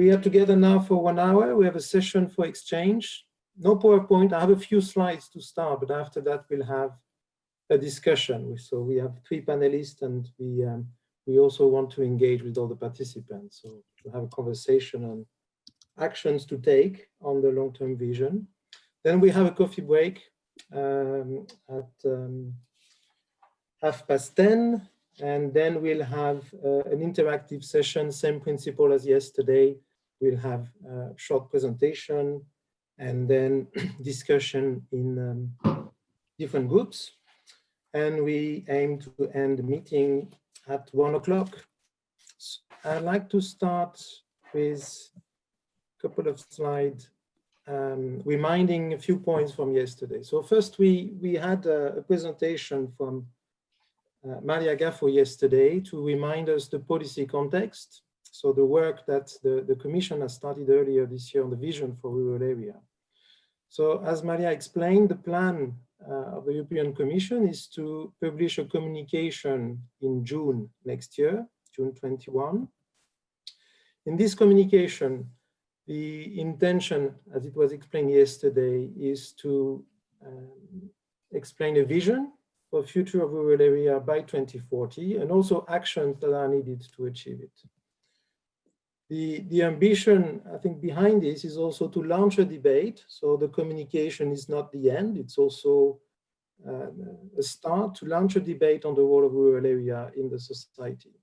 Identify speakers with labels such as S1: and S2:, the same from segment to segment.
S1: we are together now for 1 hour. We have a session for exchange. No PowerPoint. I have a few slides to start, but after that we'll have a discussion. So we have 3 panelists, and we also want to engage with all the participants. So to have a conversation on actions to take on the long-term vision. Then we have a coffee break at 10:30, and then we'll have an interactive session, same principle as yesterday. We'll have a short presentation and then discussion in different groups. And we aim to end the meeting at 1 o'clock. So I'd like to start with a couple of slides reminding a few points from yesterday. So first, we had a presentation from Maria Gaffo yesterday to remind us the policy context. So the work that the Commission has started earlier this year on the vision for rural area. So as Maria explained, the plan of the European Commission is to publish a communication in June next year, June 21. In this communication, the intention, as it was explained yesterday, is to explain a vision for future of rural area by 2040, and also actions that are needed to achieve it. The ambition, I think, behind this is also to launch a debate. So the communication is not the end, it's also a start to launch a debate on the role of rural area in the society.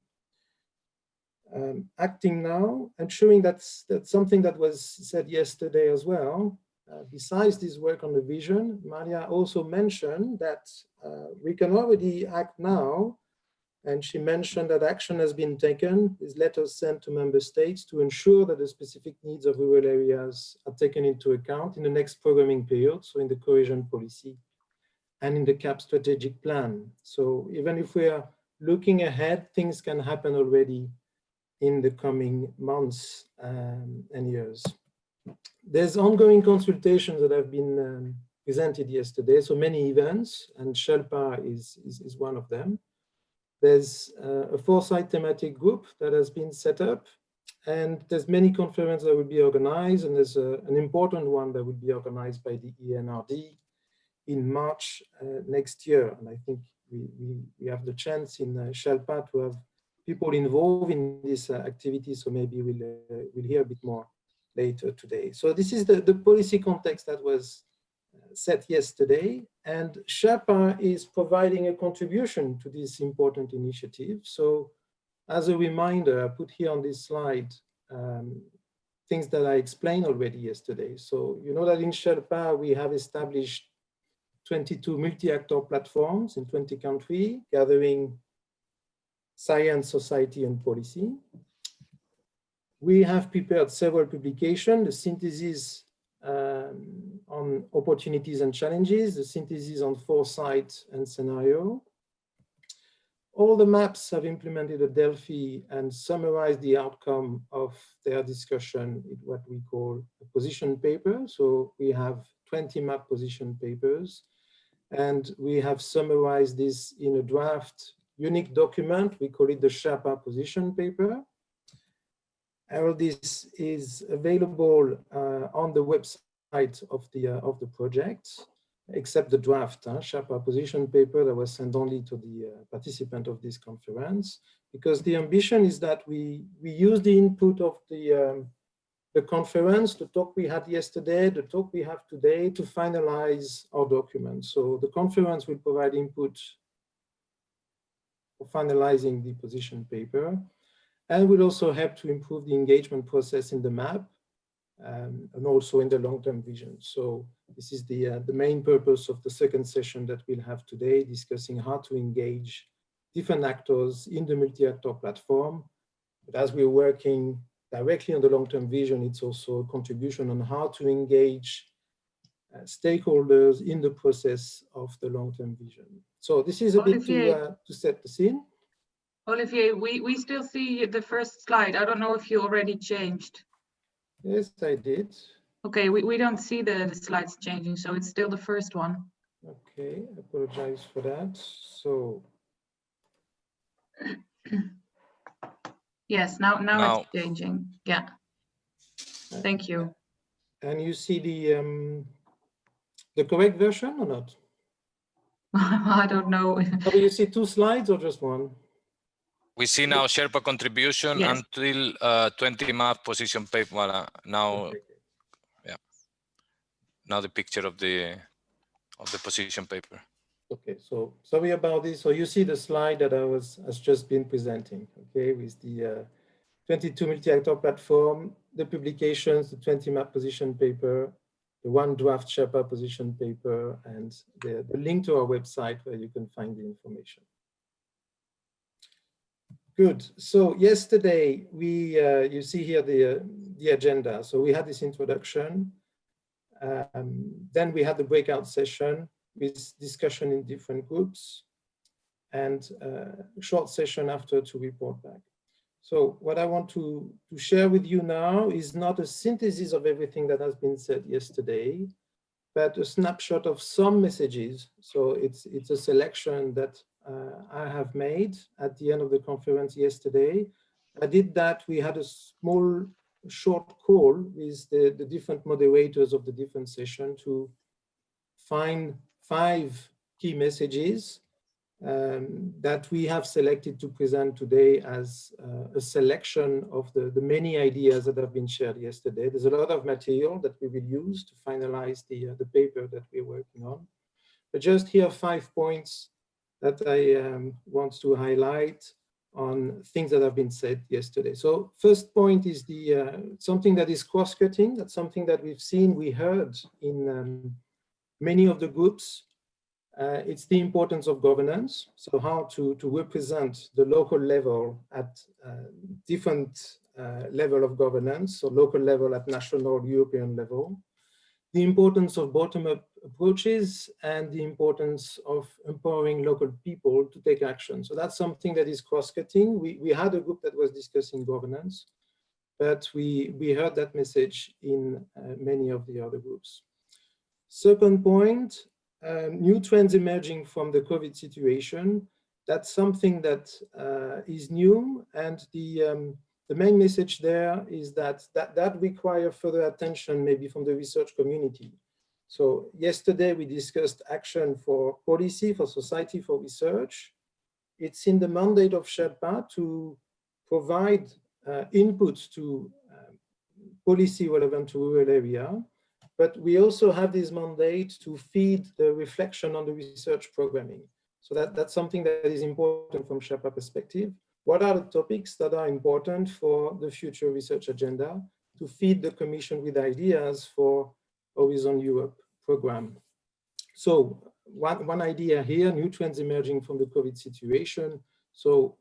S1: Acting now and showing that's something that was said yesterday as well. Besides this work on the vision, Maria also mentioned that we can already act now, and she mentioned that action has been taken with letters sent to member states to ensure that the specific needs of rural areas are taken into account in the next programming period, so in the cohesion policy and in the CAP strategic plan. So even if we are looking ahead, things can happen already in the coming months and years. There's ongoing consultations that have been presented yesterday, so many events, and SHERPA is one of them. There's a foresight thematic group that has been set up, and there's many conferences that will be organized, and there's an important one that will be organized by the ENRD in March next year. And I think we have the chance in SHERPA to have people involved in this activity, so maybe we'll hear a bit more later today. So this is the policy context that was set yesterday, and SHERPA is providing a contribution to this important initiative. So as a reminder, I put here on this slide things that I explained already yesterday. So you know that in SHERPA we have established 22 multi-actor platforms in 20 countries, gathering science, society, and policy. We have prepared several publications, the synthesis on opportunities and challenges, the synthesis on foresight and scenario. All the maps have implemented a Delphi and summarized the outcome of their discussion in what we call a position paper. So we have 20 map position papers, and we have summarized this in a draft unique document. We call it the SHERPA position paper. All this is available on the website of the project, except the draft SHERPA position paper that was sent only to the participant of this conference, because the ambition is that we use the input of the conference, the talk we had yesterday, the talk we have today, to finalize our document. So the conference will provide input for finalizing the position paper, and will also help to improve the engagement process in the map and also in the long-term vision. So this is the main purpose of the second session that we'll have today, discussing how to engage different actors in the multi-actor platform. But as we're working directly on the long-term vision, it's also a contribution on how to engage stakeholders in the process of the long-term vision. So this is a bit to set the scene.
S2: Olivier, we still see the first slide. I don't know if you already changed.
S1: Yes, I did.
S2: Okay, we don't see the slides changing, so it's still the first one.
S1: Okay, I apologize for that. So
S2: yes, now it's changing. Yeah. Thank you.
S1: And you see the correct version or not?
S2: I don't know.
S1: Oh, you see 2 slides or just 1?
S3: We see now Sherpa contribution
S2: Yes.
S3: until 20 map position paper. Now,
S1: Okay.
S3: yeah. Now the picture of the position paper.
S1: Okay, so sorry about this. So you see the slide that has just been presenting, okay, with the 22 multi-actor platform, the publications, the 20 map position paper, the 1 draft Sherpa position paper, and the link to our website where you can find the information. Good. So yesterday you see here the agenda. So we had this introduction. Then we had the breakout session with discussion in different groups, and a short session after to report back. So what I want to share with you now is not a synthesis of everything that has been said yesterday, but a snapshot of some messages. So it's a selection that I have made at the end of the conference yesterday. I did that. We had a small, short call with the different moderators of the different session to find 5 key messages that we have selected to present today as a selection of the many ideas that have been shared yesterday. There's a lot of material that we will use to finalize the paper that we're working on. But just here 5 points that I want to highlight on things that have been said yesterday. So first point is something that is cross-cutting. That's something that we've seen, we heard in many of the groups. It's the importance of governance. So how to represent the local level at different level of governance, so local level at national, European level. The importance of bottom-up approaches and the importance of empowering local people to take action. So that's something that is cross-cutting. We had a group that was discussing governance, but we heard that message in many of the other groups. Second point, new trends emerging from the COVID situation. That's something that is new, and the main message there is that requires further attention maybe from the research community. So yesterday we discussed action for policy, for society, for research. It's in the mandate of Sherpa to provide inputs to policy relevant to rural area. But we also have this mandate to feed the reflection on the research programming. So that's something that is important from Sherpa perspective. What are the topics that are important for the future research agenda to feed the Commission with ideas for Horizon Europe program? So one idea here, new trends emerging from the COVID situation. So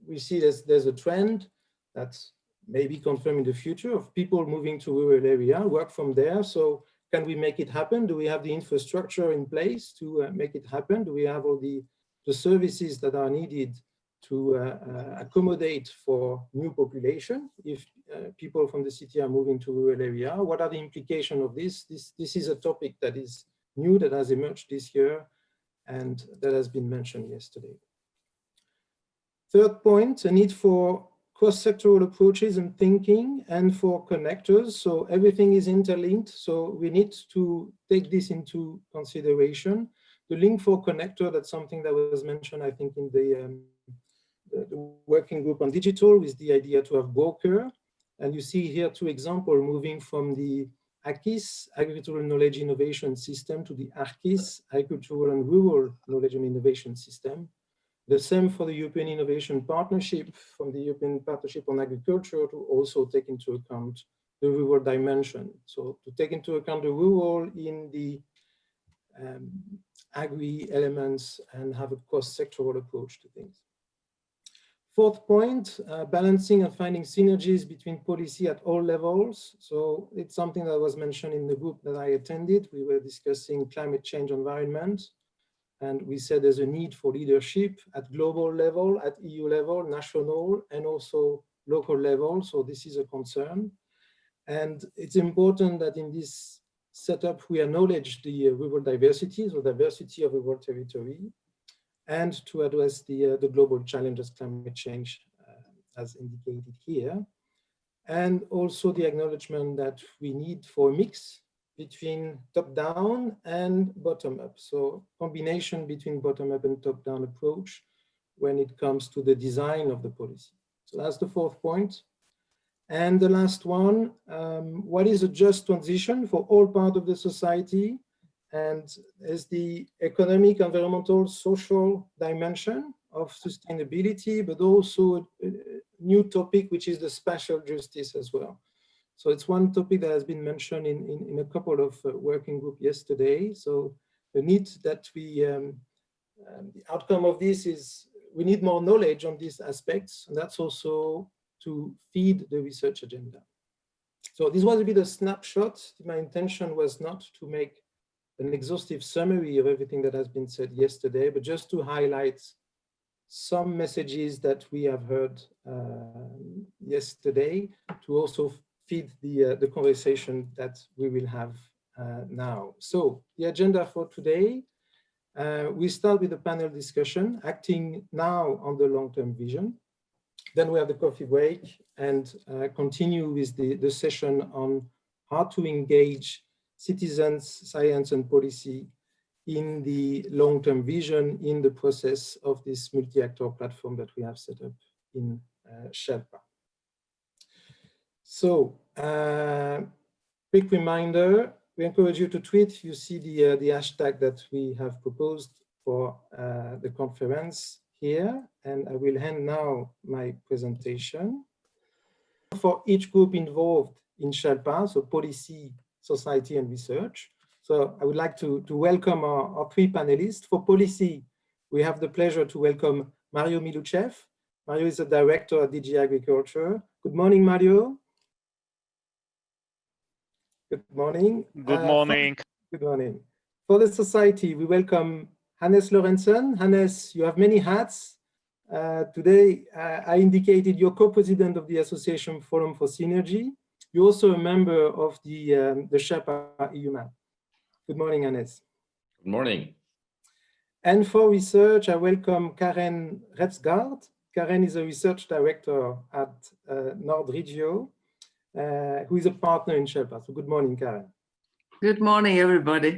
S1: we see there's a trend that's maybe confirmed in the future of people moving to rural area, work from there. So can we make it happen? Do we have the infrastructure in place to make it happen? Do we have all the services that are needed to accommodate for new population if people from the city are moving to rural area? What are the implications of this? This is a topic that is new, that has emerged this year, and that has been mentioned yesterday. Third point, a need for cross-sectoral approaches and thinking, and for connectors. So everything is interlinked. So we need to take this into consideration. The link for connector, that's something that was mentioned, I think, in the working group on digital, with the idea to have broker. And you see here 2 examples moving from the AKIS, Agricultural Knowledge Innovation System, to the ARKIS, Agricultural and Rural Knowledge and Innovation System. The same for the European Innovation Partnership, from the European Partnership on Agriculture, to also take into account the rural dimension. So to take into account the rural in the agri elements and have a cross-sectoral approach to things. Fourth point, balancing and finding synergies between policy at all levels. So it's something that was mentioned in the group that I attended. We were discussing climate change environment. And we said there's a need for leadership at global level, at EU level, national, and also local level. So this is a concern. And it's important that in this setup, we acknowledge the rural diversity, so diversity of the rural territory, and to address the global challenges, climate change, as indicated here. and also the acknowledgement that we need for a mix between top-down and bottom-up. So combination between bottom-up and top-down approach when it comes to the design of the policy. So that's the fourth point. And the last one, what is a just transition for all parts of the society? And is the economic, environmental, social dimension of sustainability, but also a new topic, which is the spatial justice as well. So it's one topic that has been mentioned in a couple of working groups yesterday. So the need that we, the outcome of this is we need more knowledge on these aspects, and that's also to feed the research agenda. So this was a bit of a snapshot. My intention was not to make an exhaustive summary of everything that has been said yesterday, but just to highlight some messages that we have heard yesterday to also feed the conversation that we will have now. So the agenda for today, we start with a panel discussion, acting now on the long-term vision. Then we have the coffee break and continue with the session on how to engage citizens, science and policy in the long-term vision in the process of this multi-actor platform that we have set up in Sherpa. So, quick reminder, we encourage you to tweet. You see the hashtag that we have proposed for the conference here, and I will hand now my presentation. For each group involved in Sherpa, so policy, society, and research. So I would like to welcome our three panelists. For policy, we have the pleasure to welcome Mario Miluchev. Mario is a director at DG Agriculture. Good morning, Mario. Good morning.
S4: Good morning.
S1: Good morning. For the society, we welcome Hannes Lorentzen. Hannes, you have many hats. Today, I indicated you're co-president of the Association Forum for Synergy. You're also a member of the Sherpa EU map. Good morning, Hannes.
S5: Good morning.
S1: And for research, I welcome Karen Repsgaard. Karen is a research director at Nordregio, who is a partner in Sherpa. So good morning, Karen.
S6: Good morning, everybody.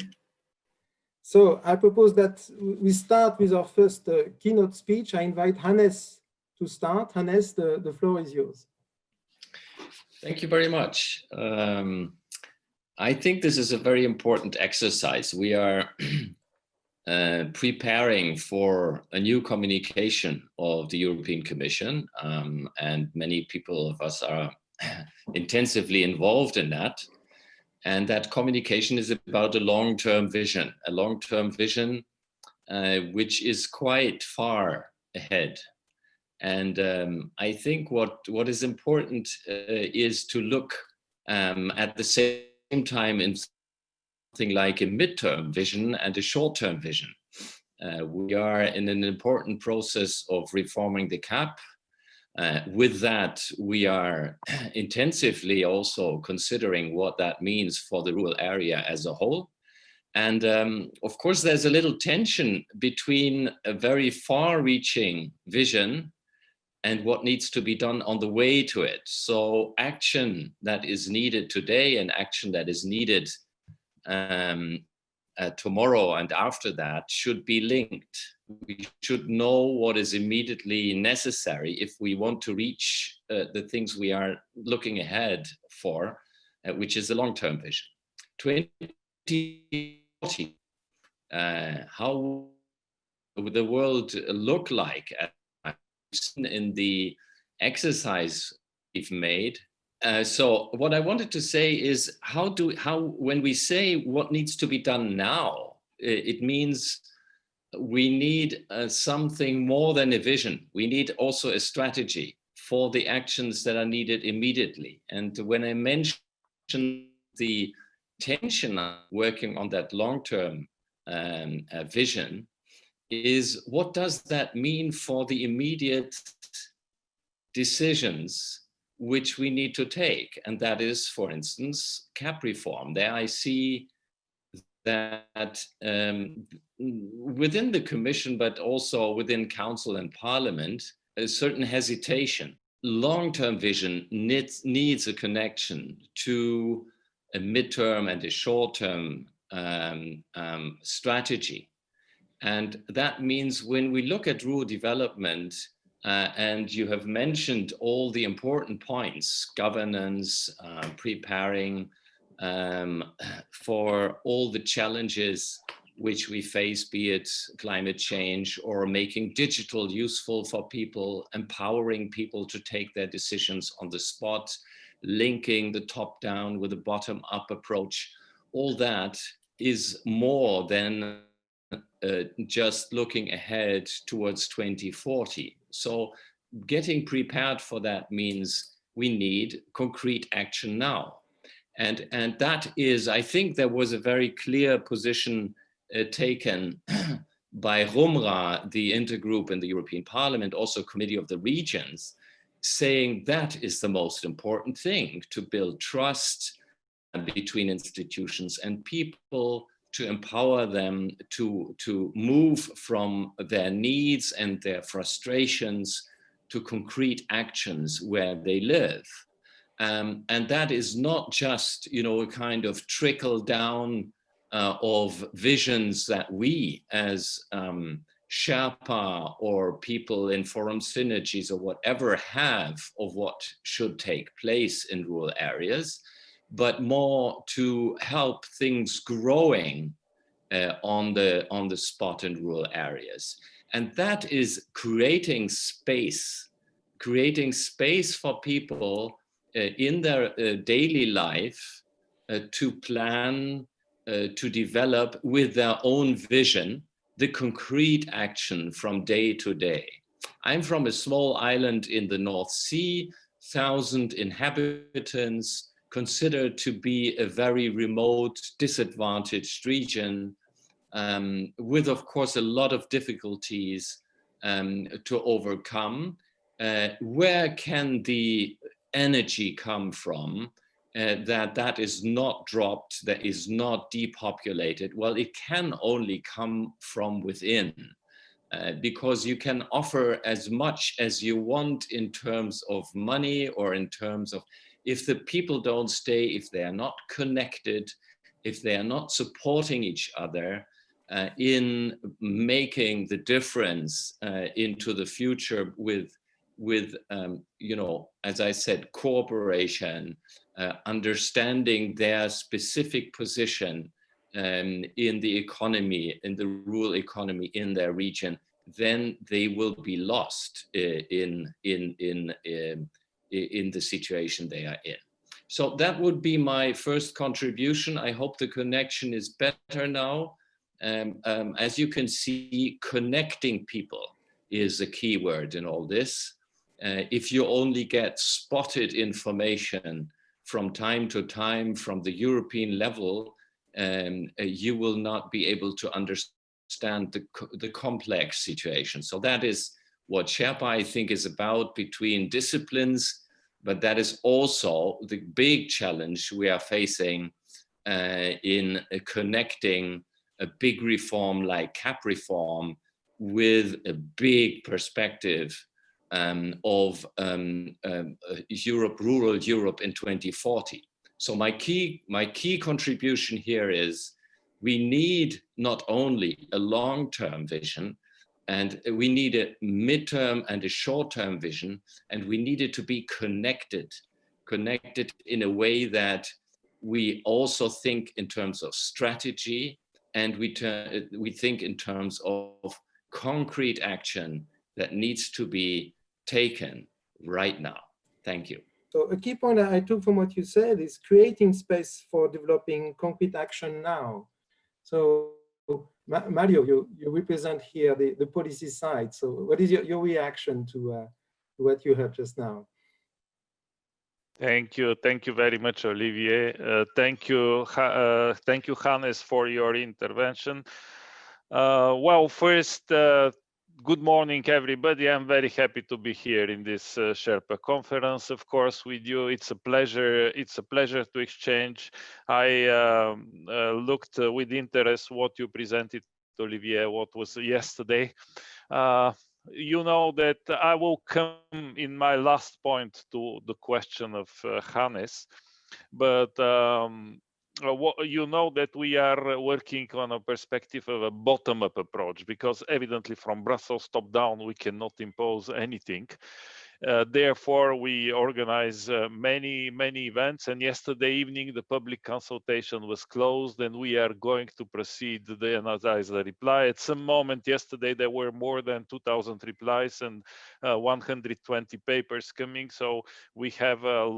S1: So I propose that we start with our first keynote speech. I invite Hannes to start. Hannes, the floor is yours.
S5: Thank you very much. I think this is a very important exercise. We are preparing for a new communication of the European Commission, and many people of us are intensively involved in that. And that communication is about a long-term vision which is quite far ahead. And I think what is important is to look at the same time in something like a midterm vision and a short-term vision. We are in an important process of reforming the CAP. With that, we are intensively also considering what that means for the rural area as a whole. And of course, there's a little tension between a very far-reaching vision and what needs to be done on the way to it. So action that is needed today and action that is needed tomorrow and after that should be linked. We should know what is immediately necessary if we want to reach the things we are looking ahead for, which is the long-term vision. 2040, how would the world look like in the exercise we've made? So what I wanted to say is when we say what needs to be done now, it means we need something more than a vision. We need also a strategy for the actions that are needed immediately. And when I mention the tension working on that long-term vision, is what does that mean for the immediate decisions which we need to take? And that is, for instance, CAP reform. There I see that within the Commission, but also within Council and Parliament, a certain hesitation long-term vision needs a connection to a midterm and a short-term strategy. And that means when we look at rural development, and you have mentioned all the important points, governance, preparing for all the challenges which we face, be it climate change or making digital useful for people, empowering people to take their decisions on the spot, linking the top down with a bottom up approach. All that is more than just looking ahead towards 2040. So getting prepared for that means we need concrete action now. And that is, I think there was a very clear position taken by RUMRA, the intergroup in the European Parliament, also Committee of the Regions, saying that is the most important thing, to build trust between institutions and people, to empower them to move from their needs and their frustrations to concrete actions where they live. And that is not just, a kind of trickle down of visions that we as Sherpa or people in Forum Synergies or whatever have of what should take place in rural areas, but more to help things growing on the spot in rural areas. And that is creating space for people in their daily life to plan, to develop with their own vision, the concrete action from day to day. I'm from a small island in the North Sea, 1,000 inhabitants, considered to be a very remote, disadvantaged region, with, of course, a lot of difficulties to overcome. Where can the energy come from that is not dropped, that is not depopulated? Well, it can only come from within, because you can offer as much as you want in terms of money or in terms of, if the people don't stay, if they are not connected, if they are not supporting each other in making the difference into the future with as I said, cooperation, understanding their specific position in the economy, in the rural economy in their region, then they will be lost in the situation they are in. So that would be my first contribution. I hope the connection is better now. As you can see, connecting people is a key word in all this. If you only get spotted information from time to time from the European level, you will not be able to understand the complex situation. So that is what Sherpa, I think, is about, between disciplines, but that is also the big challenge we are facing in connecting a big reform like CAP reform with a big perspective of Europe, rural Europe in 2040. So my key contribution here is we need not only a long-term vision, and we need a midterm and a short-term vision, and we need it to be connected in a way that we also think in terms of strategy, and we think in terms of concrete action that needs to be taken right now. Thank you.
S1: So a key point I took from what you said is creating space for developing concrete action now. So Mario, you represent here the policy side. So what is your reaction to what you heard just now?
S4: Thank you very much, Olivier. Thank you, Hannes, for your intervention. Well, first, good morning, everybody. I'm very happy to be here in this Sherpa conference, of course, with you. It's a pleasure. It's a pleasure to exchange. I looked with interest what you presented, Olivier, what was yesterday. you know that I will come in my last point to the question of Hannes, but you know that we are working on a perspective of a bottom-up approach, because evidently from Brussels top-down we cannot impose anything. Therefore, we organize many events, and yesterday evening the public consultation was closed, and we are going to proceed to analyze the reply. At some moment yesterday there were more than 2,000 replies and 120 papers coming, so we have a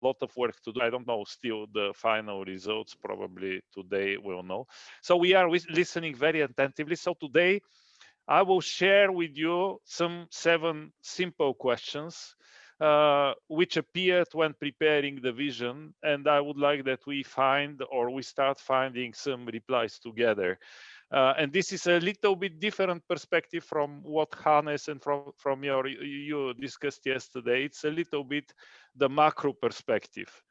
S4: lot of work to do. I don't know still the final results, probably today we'll know. So we are listening very attentively. So today I will share with you some 7 simple questions which appeared when preparing the vision, and I would like that we start finding some replies together. And this is a little bit different perspective from what Hannes and from you discussed yesterday. It's a little bit the macro perspective.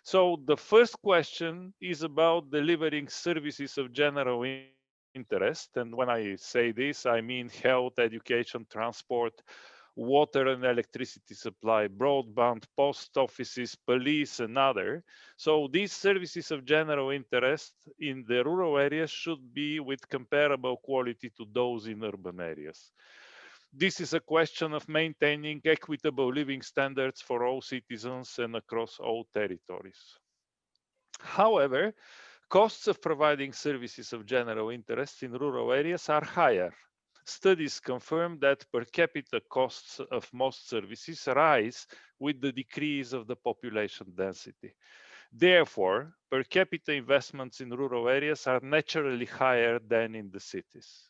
S4: So the first question is about delivering services of general interest. And when I say this, I mean health, education, transport, water and electricity supply, broadband, post offices, police, and other. So these services of general interest in the rural areas should be with comparable quality to those in urban areas. This is a question of maintaining equitable living standards for all citizens and across all territories. However, costs of providing services of general interest in rural areas are higher. Studies confirm that per capita costs of most services rise with the decrease of the population density. Therefore, per capita investments in rural areas are naturally higher than in the cities.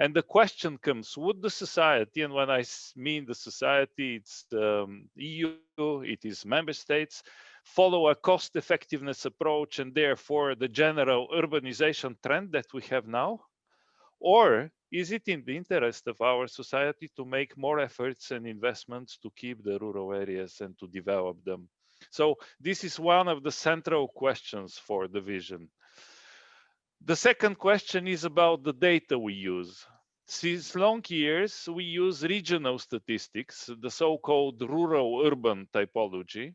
S4: And the question comes, would the society, and when I mean the society, it's the EU, it is member states, follow a cost effectiveness approach and therefore the general urbanization trend that we have now? Or is it in the interest of our society to make more efforts and investments to keep the rural areas and to develop them? So this is one of the central questions for the vision. The second question is about the data we use. Since long years, we use regional statistics, the so-called rural-urban typology.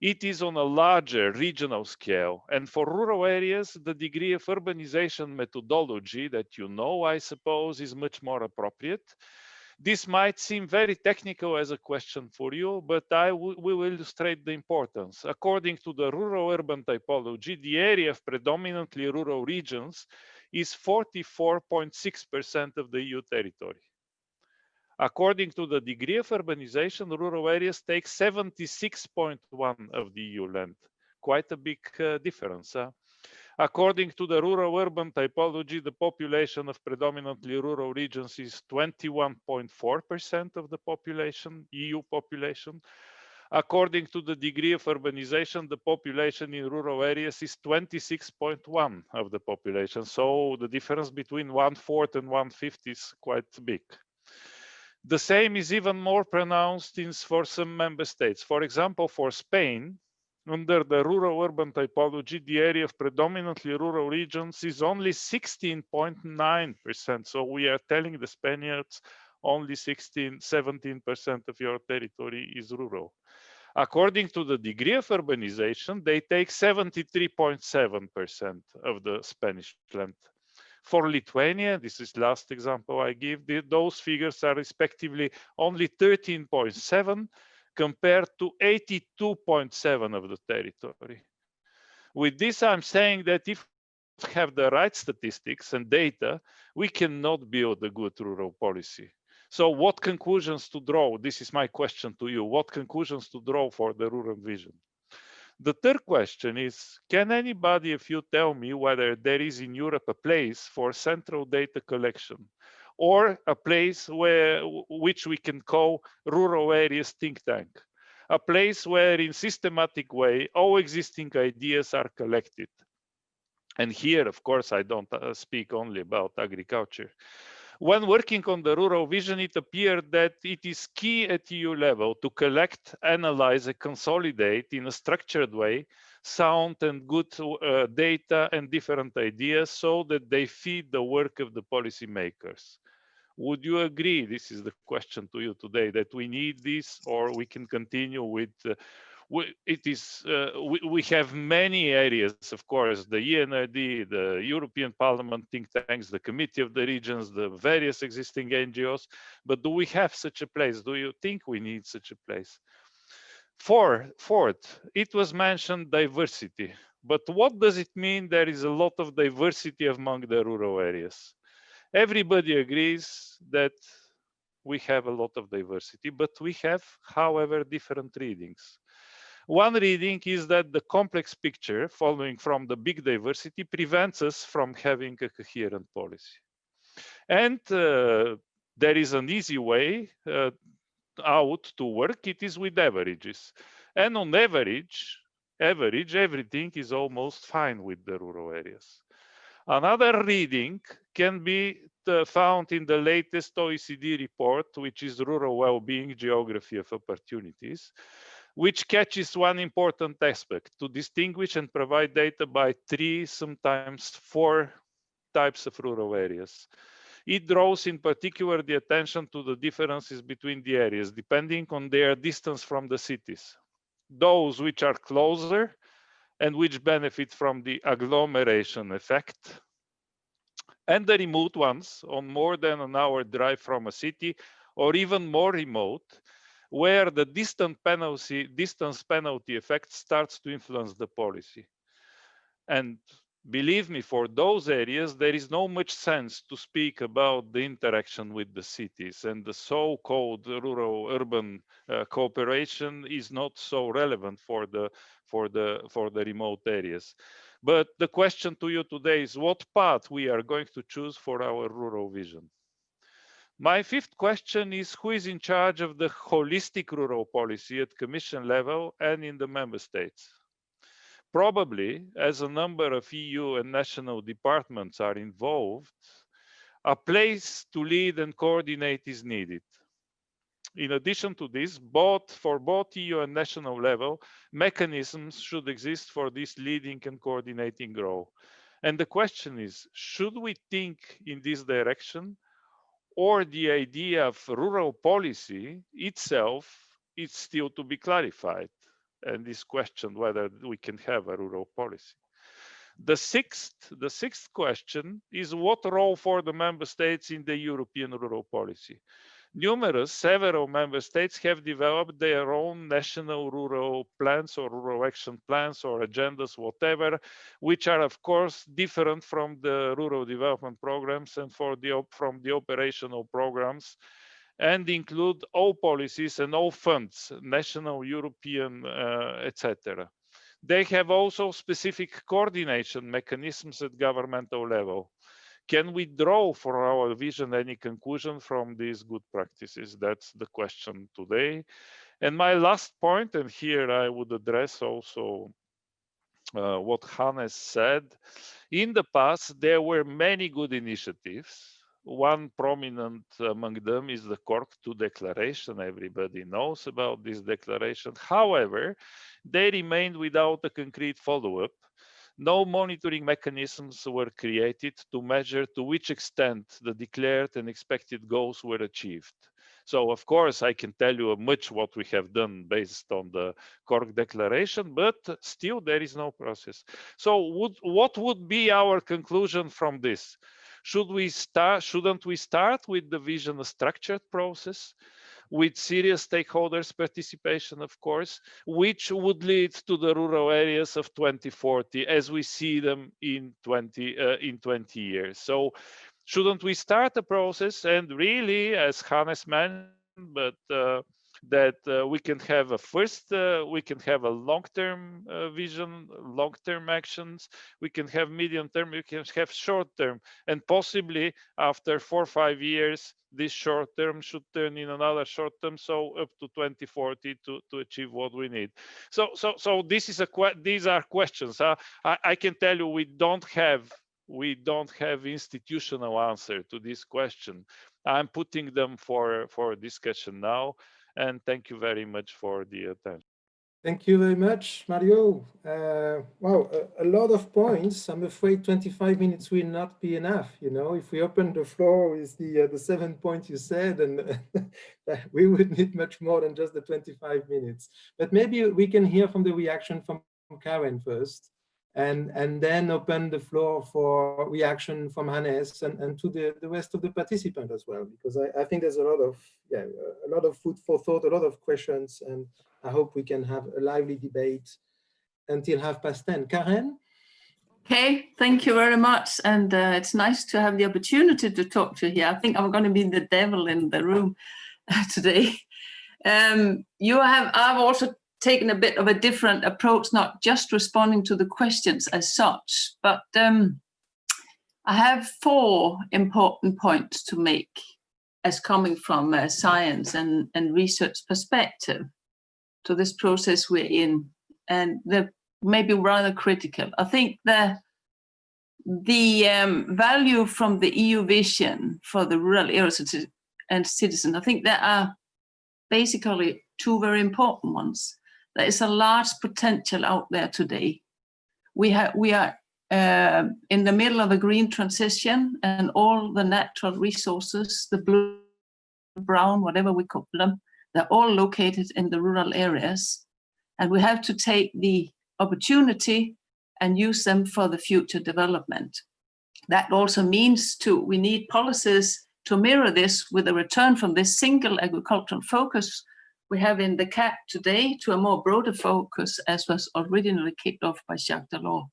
S4: It is on a larger regional scale, and for rural areas, the degree of urbanization methodology that you know, I suppose, is much more appropriate. This might seem very technical as a question for you, but we will illustrate the importance. According to the rural-urban typology, the area of predominantly rural regions is 44.6% of the EU territory. According to the degree of urbanization, rural areas take 76.1% of the EU land. Quite a big difference. Huh? According to the rural-urban typology, the population of predominantly rural regions is 21.4% of the population, EU population. According to the degree of urbanization, the population in rural areas is 26.1% of the population. So the difference between 1/4 and 1/5 is quite big. The same is even more pronounced for some member states. For example, for Spain, under the rural-urban typology, the area of predominantly rural regions is only 16.9%. So we are telling the Spaniards only 17% of your territory is rural. According to the degree of urbanization, they take 73.7% of the Spanish land. For Lithuania, this is the last example I give, those figures are respectively only 13.7% compared to 82.7% of the territory. With this, I'm saying that if we have the right statistics and data, we cannot build a good rural policy. So what conclusions to draw? This is my question to you. What conclusions to draw for the rural vision? The third question is, can anybody of you tell me whether there is in Europe a place for central data collection or a place which we can call rural areas think tank? A place where in systematic way, all existing ideas are collected. And here, of course, I don't speak only about agriculture. When working on the rural vision, it appeared that it is key at EU level to collect, analyze, and consolidate in a structured way sound and good data and different ideas so that they feed the work of the policymakers. Would you agree, this is the question to you today, that we need this, or we can continue with we have many areas, of course, the ENRD, the European Parliament think tanks, the Committee of the Regions, the various existing NGOs, but do we have such a place? Do you think we need such a place? Fourth, it was mentioned diversity, but what does it mean there is a lot of diversity among the rural areas? Everybody agrees that we have a lot of diversity, but we have, however, different readings. One reading is that the complex picture following from the big diversity prevents us from having a coherent policy. And there is an easy way out to work, it is with averages. And on average, everything is almost fine with the rural areas. Another reading can be found in the latest OECD report, which is Rural Wellbeing, Geography of Opportunities, which catches one important aspect: to distinguish and provide data by 3, sometimes 4 types of rural areas. It draws in particular the attention to the differences between the areas, depending on their distance from the cities. Those which are closer and which benefit from the agglomeration effect, and the remote ones on more than an hour drive from a city, or even more remote, where the distance penalty effect starts to influence the policy. And believe me, for those areas, there is no much sense to speak about the interaction with the cities, and the so-called rural-urban cooperation is not so relevant for the remote areas. But the question to you today is what path we are going to choose for our rural vision. My fifth question is, who is in charge of the holistic rural policy at Commission level and in the member states? Probably, as a number of EU and national departments are involved, a place to lead and coordinate is needed. In addition to this, for both EU and national level, mechanisms should exist for this leading and coordinating role. And the question is, should we think in this direction, or the idea of rural policy itself is still to be clarified, and is questioned whether we can have a rural policy. The sixth question is what role for the member states in the European rural policy? Several member states have developed their own national rural plans or rural action plans or agendas, whatever, which are of course different from the rural development programs and from the operational programs, and include all policies and all funds, national, European, etc. They have also specific coordination mechanisms at governmental level. Can we draw for our vision any conclusion from these good practices? That's the question today. And my last point, and here I would address also what Hannes said. In the past, there were many good initiatives. One prominent among them is the Cork II Declaration. Everybody knows about this declaration. However, they remained without a concrete follow-up. No monitoring mechanisms were created to measure to which extent the declared and expected goals were achieved. So, of course, I can tell you much what we have done based on the Cork Declaration, but still there is no process. So what would be our conclusion from this? Shouldn't we start with the vision, a structured process, with serious stakeholders' participation, of course, which would lead to the rural areas of 2040 as we see them in 20 years. So shouldn't we start a process and really, as Hannes mentioned, but that we can have we can have a long-term vision, long-term actions, we can have medium-term, we can have short-term, and possibly after 4 or 5 years, this short-term should turn in another short-term, so up to 2040 to achieve what we need. So these are questions. I can tell you we don't have institutional answer to this question. I'm putting them for discussion now, and thank you very much for the attention.
S1: Thank you very much, Mario. Wow, a lot of points. I'm afraid 25 minutes will not be enough. You know, if we open the floor with the 7 points you said, and we would need much more than just the 25 minutes. But maybe we can hear from the reaction from Karen first, and then open the floor for reaction from Hannes and to the rest of the participants as well, because I think there's a lot of food for thought, a lot of questions, and I hope we can have a lively debate until 10:30. Karen?
S6: Okay, thank you very much. And it's nice to have the opportunity to talk to you here. I think I'm going to be the devil in the room today. I've also taken a bit of a different approach, not just responding to the questions as such, but I have 4 important points to make as coming from a science and research perspective to this process we're in, and they're maybe rather critical. I think the value from the EU vision for the rural areas and citizens, I think there are basically 2 very important ones. There is a large potential out there today. We are in the middle of a green transition, and all the natural resources, the blue, brown, whatever we call them, they're all located in the rural areas, and we have to take the opportunity and use them for the future development. That also means we need policies to mirror this with a return from this single agricultural focus we have in the CAP today to a more broader focus, as was originally kicked off by Jacques Delors.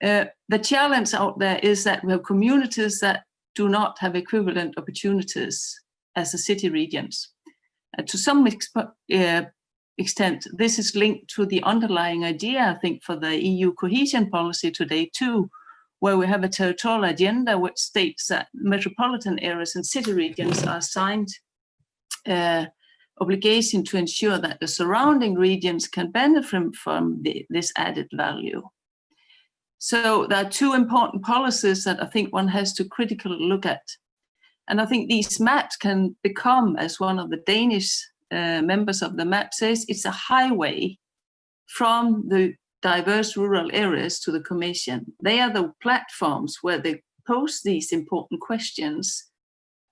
S6: The challenge out there is that we have communities that do not have equivalent opportunities as the city regions. To some extent, this is linked to the underlying idea, I think, for the EU cohesion policy today too, where we have a territorial agenda which states that metropolitan areas and city regions are assigned obligation to ensure that the surrounding regions can benefit from this added value. So there are 2 important policies that I think one has to critically look at. And I think these maps can become, as one of the Danish members of the map says, it's a highway from the diverse rural areas to the Commission. They are the platforms where they pose these important questions.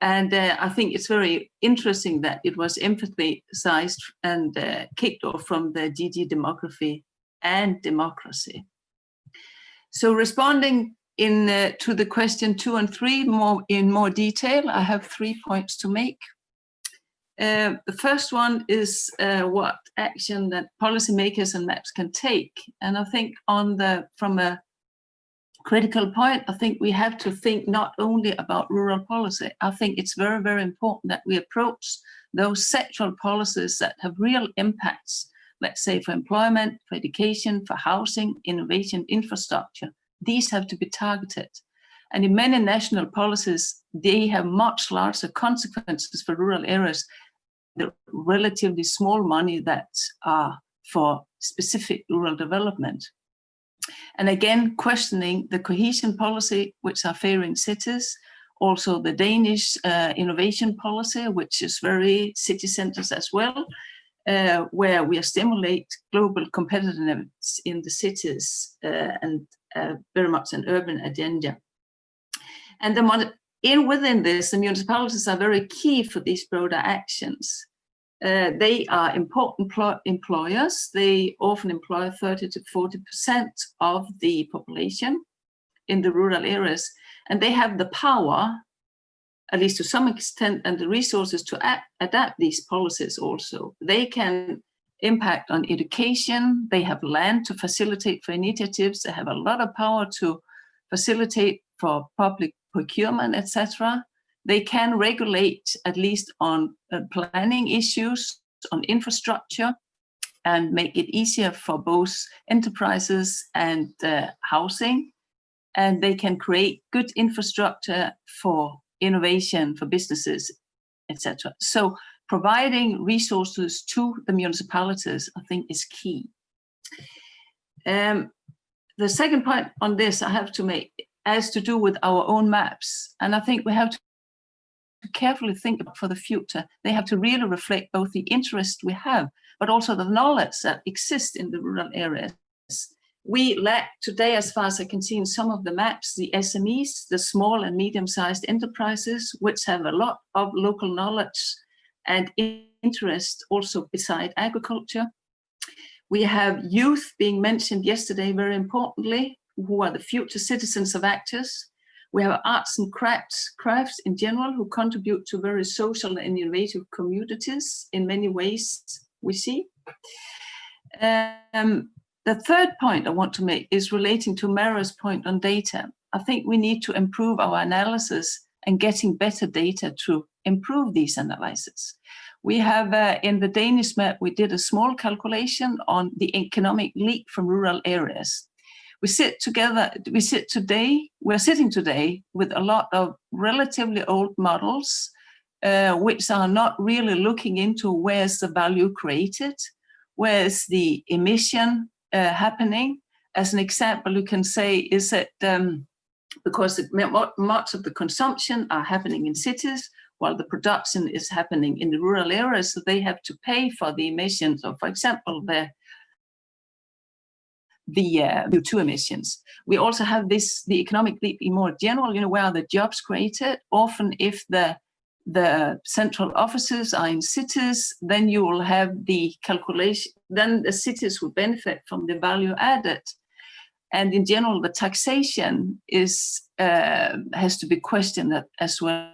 S6: And I think it's very interesting that it was emphasized and kicked off from the DG Demography and Democracy. So responding to the question 2 and 3 in more detail, I have 3 points to make. The first one is what action that policymakers and maps can take. And I think from a critical point, I think we have to think not only about rural policy. I think it's very, very important that we approach those sectoral policies that have real impacts, let's say for employment, for education, for housing, innovation, infrastructure. These have to be targeted. And in many national policies, they have much larger consequences for rural areas, the relatively small money that are for specific rural development. And again, questioning the cohesion policy, which are favoring cities, also the Danish innovation policy, which is very city centers as well, where we stimulate global competitiveness in the cities and very much an urban agenda. And within this, the municipalities are very key for these broader actions. They are important employers. They often employ 30 to 40% of the population in the rural areas. And they have the power, at least to some extent, and the resources to adapt these policies also. They can impact on education. They have land to facilitate for initiatives. They have a lot of power to facilitate for public procurement, etc. They can regulate, at least on planning issues, on infrastructure, and make it easier for both enterprises and housing. And they can create good infrastructure for innovation, for businesses, etc. So providing resources to the municipalities, I think, is key. The second point on this I have to make has to do with our own maps. And I think we have to carefully think about for the future. They have to really reflect both the interest we have, but also the knowledge that exists in the rural areas. We lack today, as far as I can see in some of the maps, the SMEs, the small and medium-sized enterprises, which have a lot of local knowledge and interest also beside agriculture. We have youth being mentioned yesterday very importantly, who are the future citizens of actors. We have arts and crafts in general, who contribute to very social and innovative communities in many ways we see. The third point I want to make is relating to Maria's point on data. I think we need to improve our analysis and getting better data to improve these analyses. We have, in the Danish map, we did a small calculation on the economic leap from rural areas. We're sitting today with a lot of relatively old models, which are not really looking into where's the value created, where's the emission happening. As an example, you can say is that because much of the consumption are happening in cities, while the production is happening in the rural areas, so they have to pay for the emissions of, for example, the CO2 emissions. We also have the economic leap in more general, where are the jobs created? Often if the central offices are in cities, then you will have the calculation, then the cities will benefit from the value added. And in general, the taxation has to be questioned as well,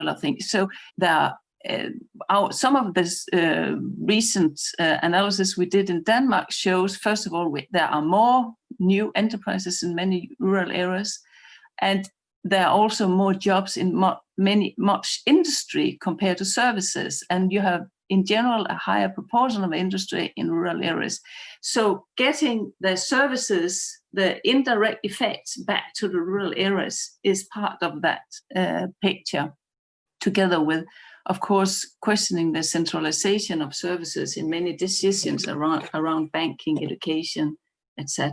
S6: I think. So there are some of this recent analysis we did in Denmark shows, first of all, there are more new enterprises in many rural areas, and there are also more jobs in much industry compared to services, and you have in general a higher proportion of industry in rural areas. So getting the services, the indirect effects back to the rural areas is part of that picture, together with, of course, questioning the centralization of services in many decisions around banking, education, etc.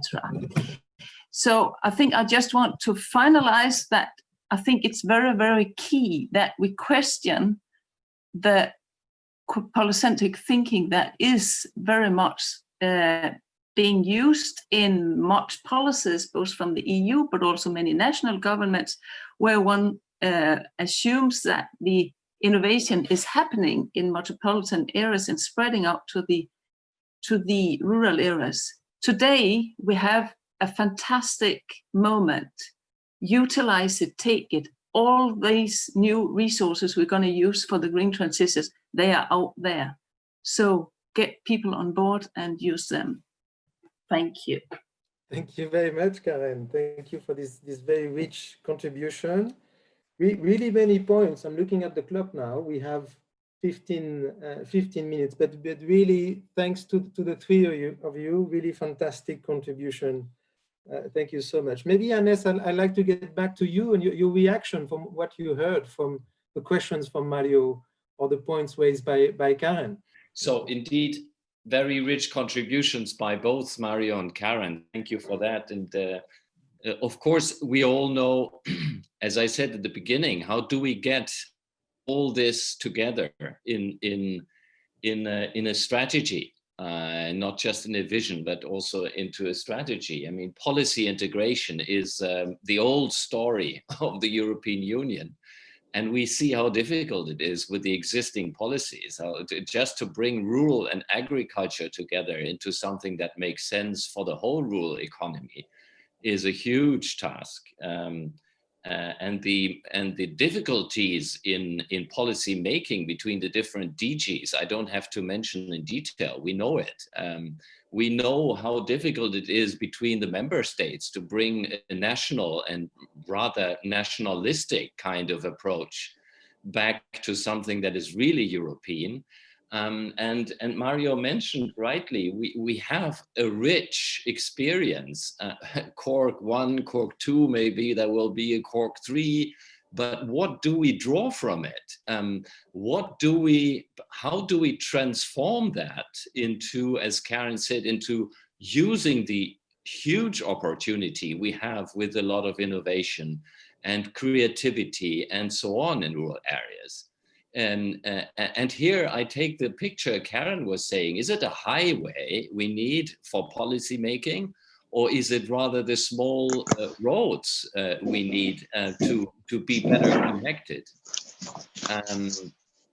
S6: So I think I just want to finalize that I think it's very, very key that we question the polycentric thinking that is very much being used in much policies, both from the EU, but also many national governments, where one assumes that the innovation is happening in metropolitan areas and spreading out to the rural areas. Today, we have a fantastic moment. Utilize it, take it. All these new resources we're going to use for the green transitions, they are out there. So get people on board and use them. Thank you.
S1: Thank you very much, Karen. Thank you for this very rich contribution. Really many points. I'm looking at the clock now. We have 15 minutes, but really thanks to the three of you, really fantastic contribution. Thank you so much. Maybe, Ines, I'd like to get back to you and your reaction from what you heard from the questions from Mario or the points raised by Karen.
S5: So indeed, very rich contributions by both Mario and Karen. Thank you for that. And of course, we all know, as I said at the beginning, how do we get all this together in a strategy? Not just in a vision, but also into a strategy. I mean, policy integration is the old story of the European Union. And we see how difficult it is with the existing policies, just to bring rural and agriculture together into something that makes sense for the whole rural economy is a huge task. And the difficulties in policy making between the different DGs, I don't have to mention in detail. We know it. We know how difficult it is between the member states to bring a national and rather nationalistic kind of approach back to something that is really European. And Mario mentioned rightly, we have a rich experience, Cork 1, Cork 2, maybe there will be a Cork 3, but what do we draw from it? How do we transform that into, as Karen said, into using the huge opportunity we have with a lot of innovation and creativity and so on in rural areas? And here I take the picture Karen was saying, is it a highway we need for policy making? Or is it rather the small roads we need to be better connected?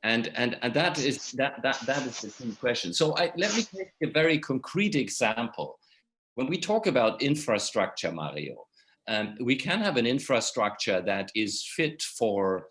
S5: And that is the key question. So let me take a very concrete example. When we talk about infrastructure, Mario, we can have an infrastructure that is fit for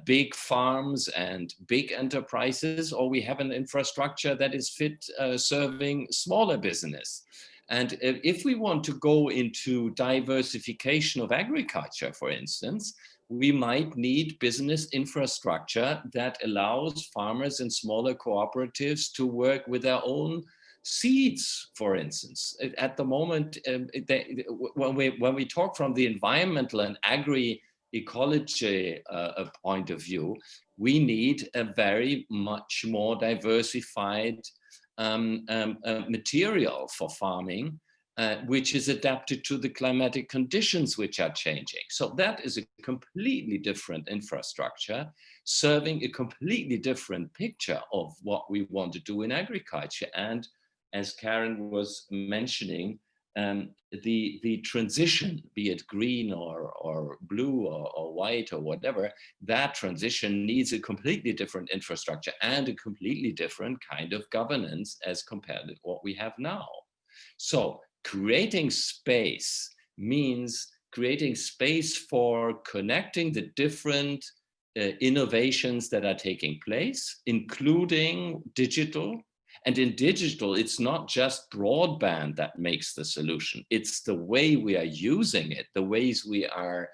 S5: big farms and big enterprises, or we have an infrastructure that is fit serving smaller business. And if we want to go into diversification of agriculture, for instance, we might need business infrastructure that allows farmers and smaller cooperatives to work with their own seeds, for instance. At the moment, when we talk from the environmental and agri-ecology point of view, we need a very much more diversified material for farming, which is adapted to the climatic conditions which are changing. So that is a completely different infrastructure, serving a completely different picture of what we want to do in agriculture. And as Karen was mentioning, the transition, be it green or blue or white or whatever, that transition needs a completely different infrastructure and a completely different kind of governance as compared to what we have now. So creating space means creating space for connecting the different innovations that are taking place, including digital. And in digital, it's not just broadband that makes the solution. It's the way we are using it, the ways we are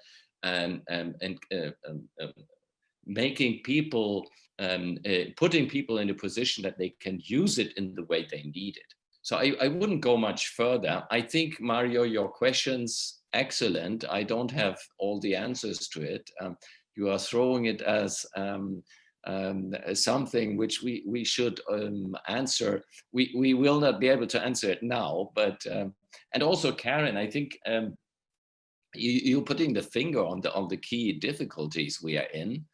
S5: making people, putting people in a position that they can use it in the way they need it. So I wouldn't go much further. I think, Mario, your question's excellent. I don't have all the answers to it. You are throwing it as something which we should answer. We will not be able to answer it now, but and also Karen, I think you're putting the finger on the key difficulties we are in.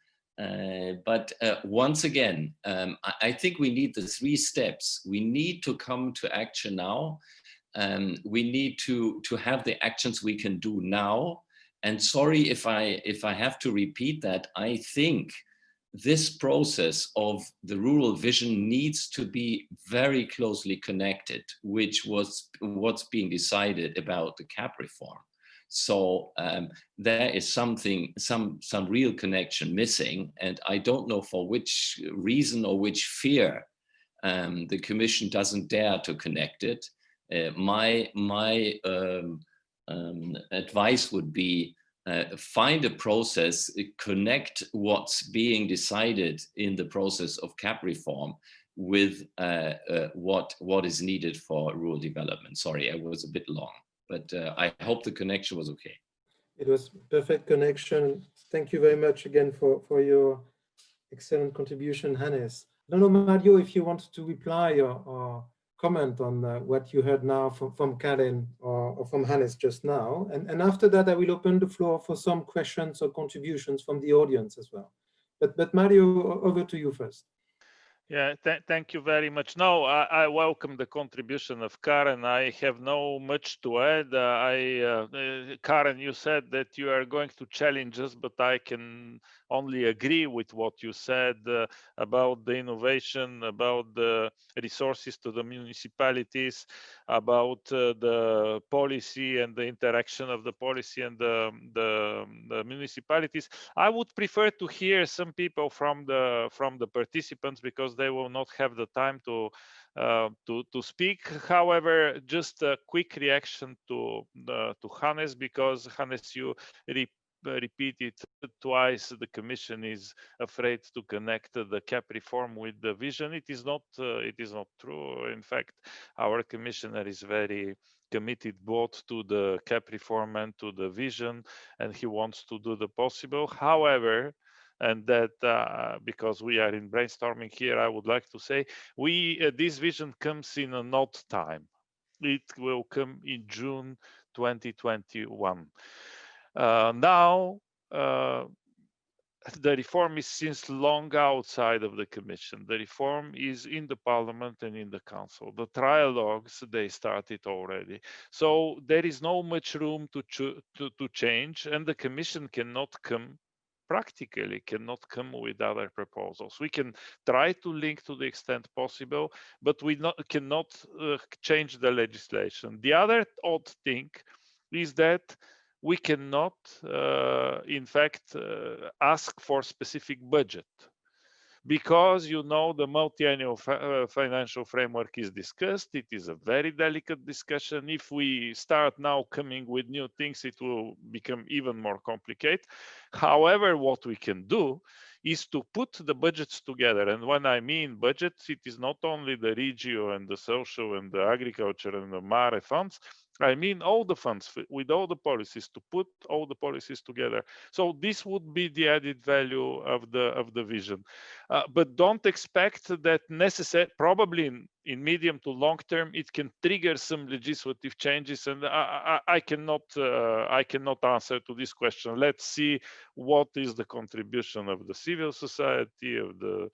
S5: But once again, I think we need the 3 steps. We need to come to action now. We need to have the actions we can do now. And sorry if I have to repeat that, I think this process of the rural vision needs to be very closely connected, which was what's being decided about the CAP reform. So there is some real connection missing, and I don't know for which reason or which fear the Commission doesn't dare to connect it. My advice would be find a process, connect what's being decided in the process of CAP reform with what is needed for rural development. Sorry, I was a bit long, but I hope the connection was okay.
S1: It was perfect connection. Thank you very much again for your excellent contribution, Hannes. I don't know, Mario, if you want to reply or comment on what you heard now from Karen or from Hannes just now. And after that, I will open the floor for some questions or contributions from the audience as well. But Mario, over to you first.
S4: Yeah, thank you very much. No, I welcome the contribution of Karen. I have no much to add. Karen, you said that you are going to challenge us, but I can only agree with what you said about the innovation, about the resources to the municipalities, about the policy and the interaction of the policy and the municipalities. I would prefer to hear some people from the participants, because they will not have the time to speak. However, just a quick reaction to Hannes, because Hannes, you repeated twice the Commission is afraid to connect the CAP reform with the vision. It is not true. In fact, our Commissioner is very committed both to the CAP reform and to the vision, and he wants to do the possible. However, and that because we are in brainstorming here, I would like to say this vision comes in an odd time. It will come in June 2021. Now, the reform is since long outside of the Commission. The reform is in the Parliament and in the Council. The trialogues, they started already. So there is no much room to change, and the Commission practically cannot come with other proposals. We can try to link to the extent possible, but we cannot change the legislation. The other odd thing is that we cannot, in fact, ask for specific budget, because the multi-annual financial framework is discussed. It is a very delicate discussion. If we start now coming with new things, it will become even more complicated. However, what we can do is to put the budgets together. And when I mean budgets, it is not only the regio and the social and the agriculture and the mare funds. I mean all the funds with all the policies, to put all the policies together. So this would be the added value of the vision. But don't expect that probably in medium to long term, it can trigger some legislative changes. And I cannot answer to this question. Let's see what is the contribution of the civil society, of the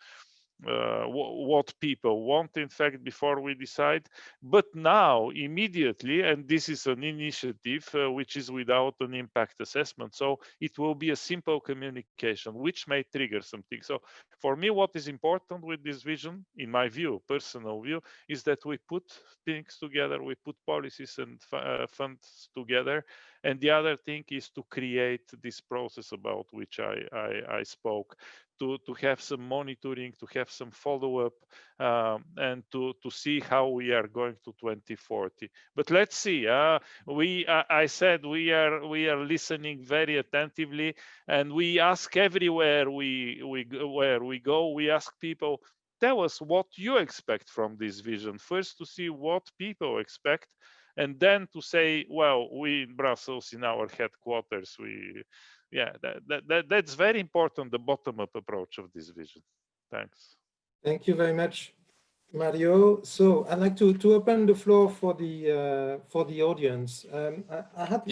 S4: what people want, in fact, before we decide. But now, immediately, and this is an initiative which is without an impact assessment, so it will be a simple communication which may trigger something. So for me, what is important with this vision, in my view, personal view, is that we put things together, we put policies and funds together. And the other thing is to create this process about which I spoke, to have some monitoring, to have some follow-up, and to see how we are going to 2040. But let's see. I said we are listening very attentively, and we ask everywhere where we go. We ask people, tell us what you expect from this vision. First, to see what people expect, and then to say, well, we in Brussels, in our headquarters, that's very important, the bottom-up approach of this vision. Thanks.
S1: Thank you very much, Mario. So I'd like to open the floor for the audience. I had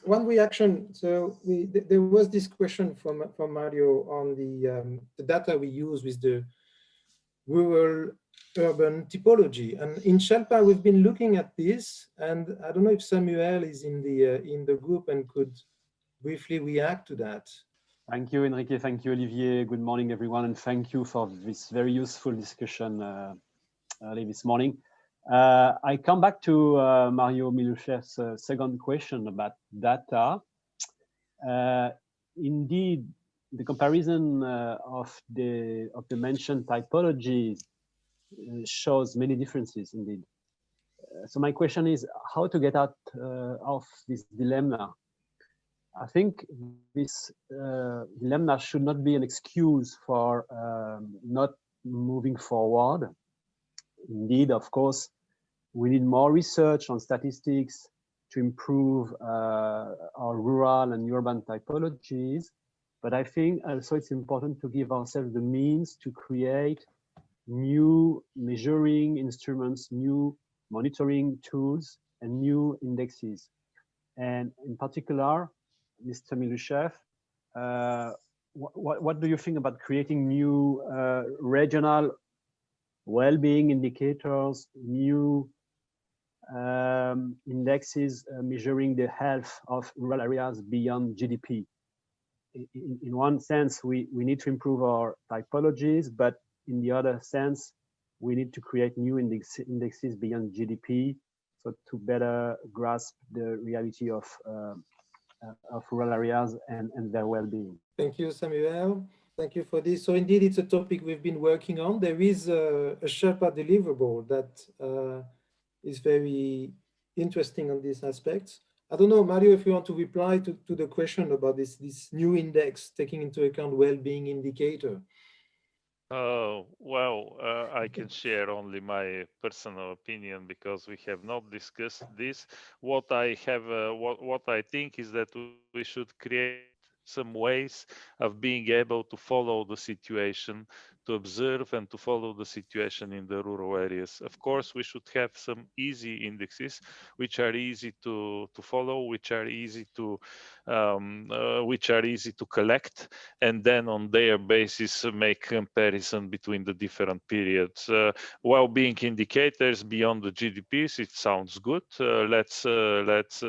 S1: one reaction. So there was this question from Mario on the data we use with the rural urban typology, and in Sherpa we've been looking at this, and I don't know if Samuel is in the group and could briefly react to that.
S7: Thank you, Enrique. Thank you, Olivier. Good morning, everyone, and thank you for this very useful discussion early this morning. I come back to Mario Milushev's second question about data. Indeed, the comparison of the mentioned typologies shows many differences indeed. So my question is how to get out of this dilemma. I think this dilemma should not be an excuse for not moving forward. Indeed, of course, we need more research on statistics to improve our rural and urban typologies. But I think also it's important to give ourselves the means to create new measuring instruments, new monitoring tools, and new indexes. And in particular, Mr. Milushev, what do you think about creating new regional well-being indicators, new indexes measuring the health of rural areas beyond GDP? In one sense, we need to improve our typologies, but in the other sense, we need to create new indexes beyond GDP, so to better grasp the reality of rural areas and their well-being.
S1: Thank you, Samuel. Thank you for this. So indeed, it's a topic we've been working on. There is a Sherpa deliverable that is very interesting on these aspects. I don't know, Mario, if you want to reply to the question about this new index taking into account well-being indicator.
S4: Well, I can share only my personal opinion because we have not discussed this. What I have, what I think is that we should create some ways of being able to follow the situation, to observe and to follow the situation in the rural areas. Of course, we should have some easy indexes, which are easy to follow, which are easy to collect, and then on their basis make comparison between the different periods. Well-being indicators beyond the GDPs, it sounds good. Let's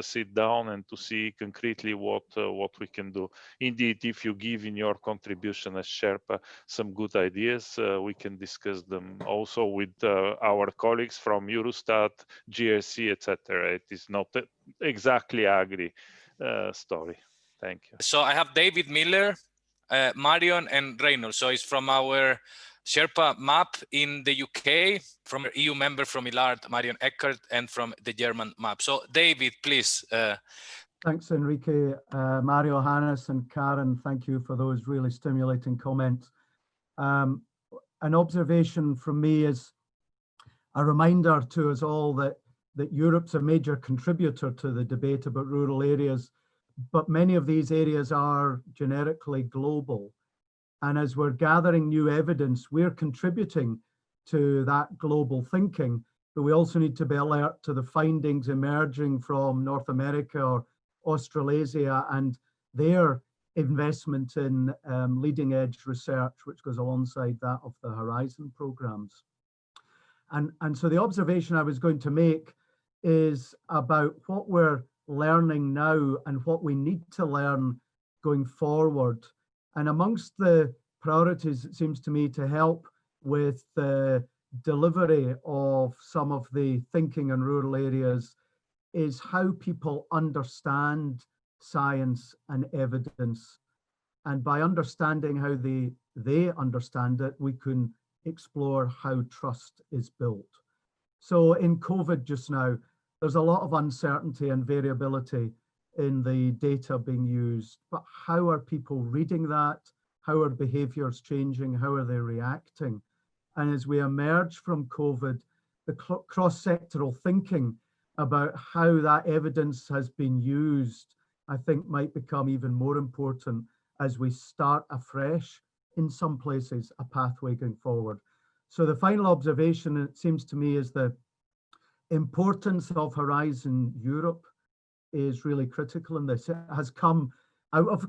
S4: sit down and to see concretely what we can do. Indeed, if you give in your contribution as Sherpa some good ideas, we can discuss them also with our colleagues from Eurostat, GRC, etc. It is not exactly agri story. Thank you.
S3: So I have David Miller, Marion, and Reynolds. So it's from our Sherpa map in the UK, from an EU member from ILARD, Marion Eckert, and from the German map. So David, please.
S8: Thanks, Enrique, Mario, Hannes, and Karen. Thank you for those really stimulating comments. An observation from me is a reminder to us all that Europe's a major contributor to the debate about rural areas, but many of these areas are generically global. And as we're gathering new evidence, we're contributing to that global thinking, but we also need to be alert to the findings emerging from North America or Australasia and their investment in leading edge research, which goes alongside that of the Horizon programs. And so the observation I was going to make is about what we're learning now and what we need to learn going forward. And amongst the priorities, it seems to me, to help with the delivery of some of the thinking in rural areas is how people understand science and evidence. And by understanding how they understand it, we can explore how trust is built. So in COVID just now, there's a lot of uncertainty and variability in the data being used, but how are people reading that? How are behaviors changing? How are they reacting? And as we emerge from COVID, the cross-sectoral thinking about how that evidence has been used, I think might become even more important as we start afresh in some places a pathway going forward. So the final observation, it seems to me, is the importance of Horizon Europe is really critical in this. It has come out of,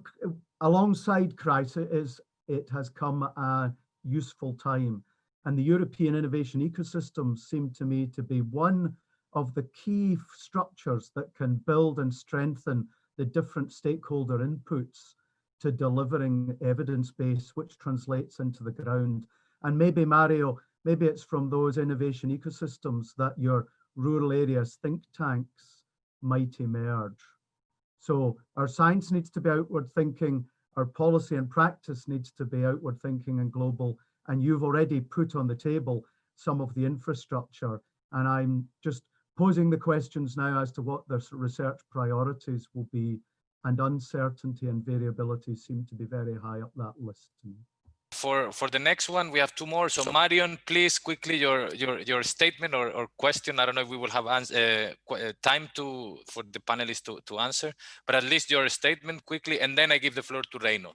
S8: alongside crisis, it has come a useful time. And the European innovation ecosystem seemed to me to be one of the key structures that can build and strengthen the different stakeholder inputs to delivering evidence base, which translates into the ground. And maybe, Mario, maybe it's from those innovation ecosystems that your rural areas think tanks might emerge. So our science needs to be outward thinking, our policy and practice needs to be outward thinking and global. And you've already put on the table some of the infrastructure. And I'm just posing the questions now as to what the research priorities will be, and uncertainty and variability seem to be very high up that list to me.
S3: For the next one, we have two more. So Marion, please quickly your statement or question. I don't know if we will have time for the panelists to answer, but at least your statement quickly, and then I give the floor to Reino.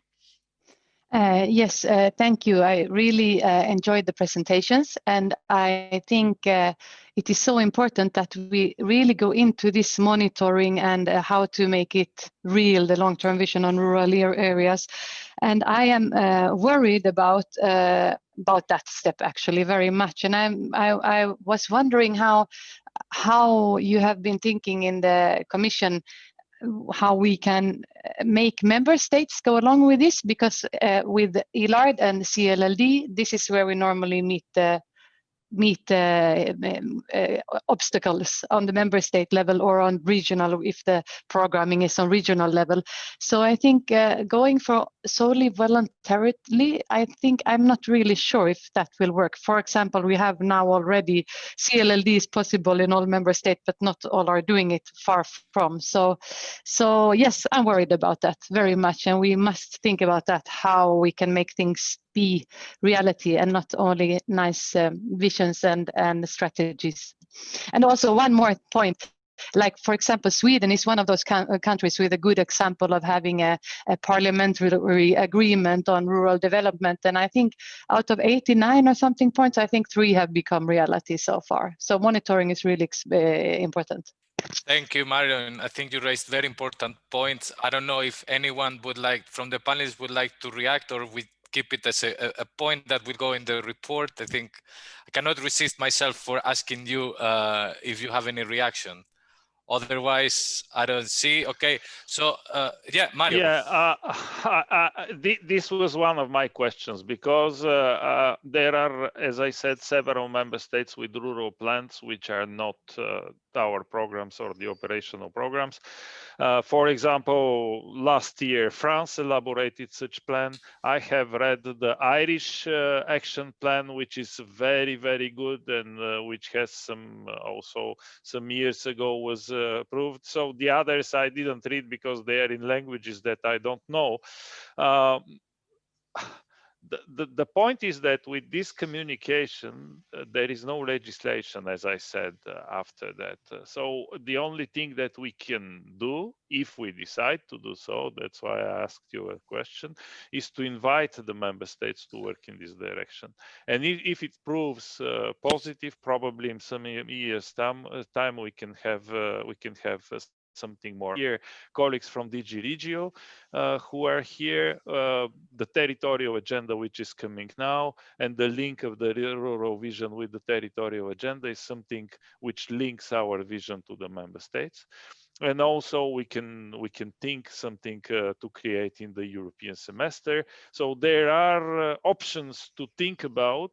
S9: Yes, thank you. I really enjoyed the presentations, and I think it is so important that we really go into this monitoring and how to make it real, the long-term vision on rural areas. And I am worried about that step actually very much. And I was wondering how you have been thinking in the Commission, how we can make member states go along with this, because with ILARD and CLLD, this is where we normally meet obstacles on the member state level or on regional, if the programming is on regional level. So I think going for solely voluntarily, I think I'm not really sure if that will work. For example, we have now already CLLD is possible in all member states, but not all are doing it, far from. So yes, I'm worried about that very much, and we must think about that, how we can make things be reality and not only nice visions and strategies. And also one more point, like, for example, Sweden is one of those countries with a good example of having a parliamentary agreement on rural development. And I think out of 89 or something points, I think 3 have become reality so far. So monitoring is really important.
S3: Thank you, Marion. I think you raised very important points. I don't know if anyone would like, from the panelists, would like to react, or we keep it as a point that will go in the report. I think I cannot resist myself for asking you if you have any reaction. Otherwise, I don't see. Okay, so yeah, Mario.
S4: Yeah, this was one of my questions, because there are, as I said, several member states with rural plans which are not our programs or the operational programs. For example, last year, France elaborated such plan. I have read the Irish action plan, which is very, very good, and which has also some years ago was approved. So the others I didn't read because they are in languages that I don't know. The point is that with this communication, there is no legislation, as I said, after that. So the only thing that we can do, if we decide to do so, that's why I asked you a question, is to invite the member states to work in this direction. And if it proves positive, probably in some years' time we can have something more. Here, colleagues from DG Regio who are here, the territorial agenda which is coming now, and the link of the rural vision with the territorial agenda is something which links our vision to the member states. And also we can think something to create in the European semester. So there are options to think about,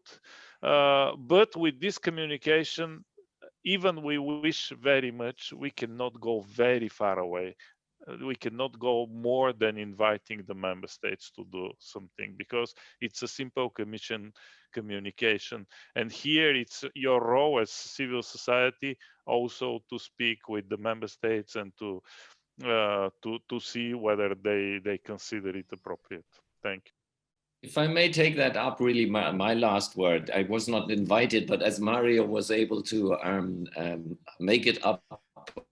S4: but with this communication, even we wish very much, we cannot go very far away. We cannot go more than inviting the member states to do something, because it's a simple communication. And here it's your role as civil society also to speak with the member states and to see whether they consider it appropriate. Thank you.
S5: If I may take that up, really, my last word. I was not invited, but as Mario was able to make it up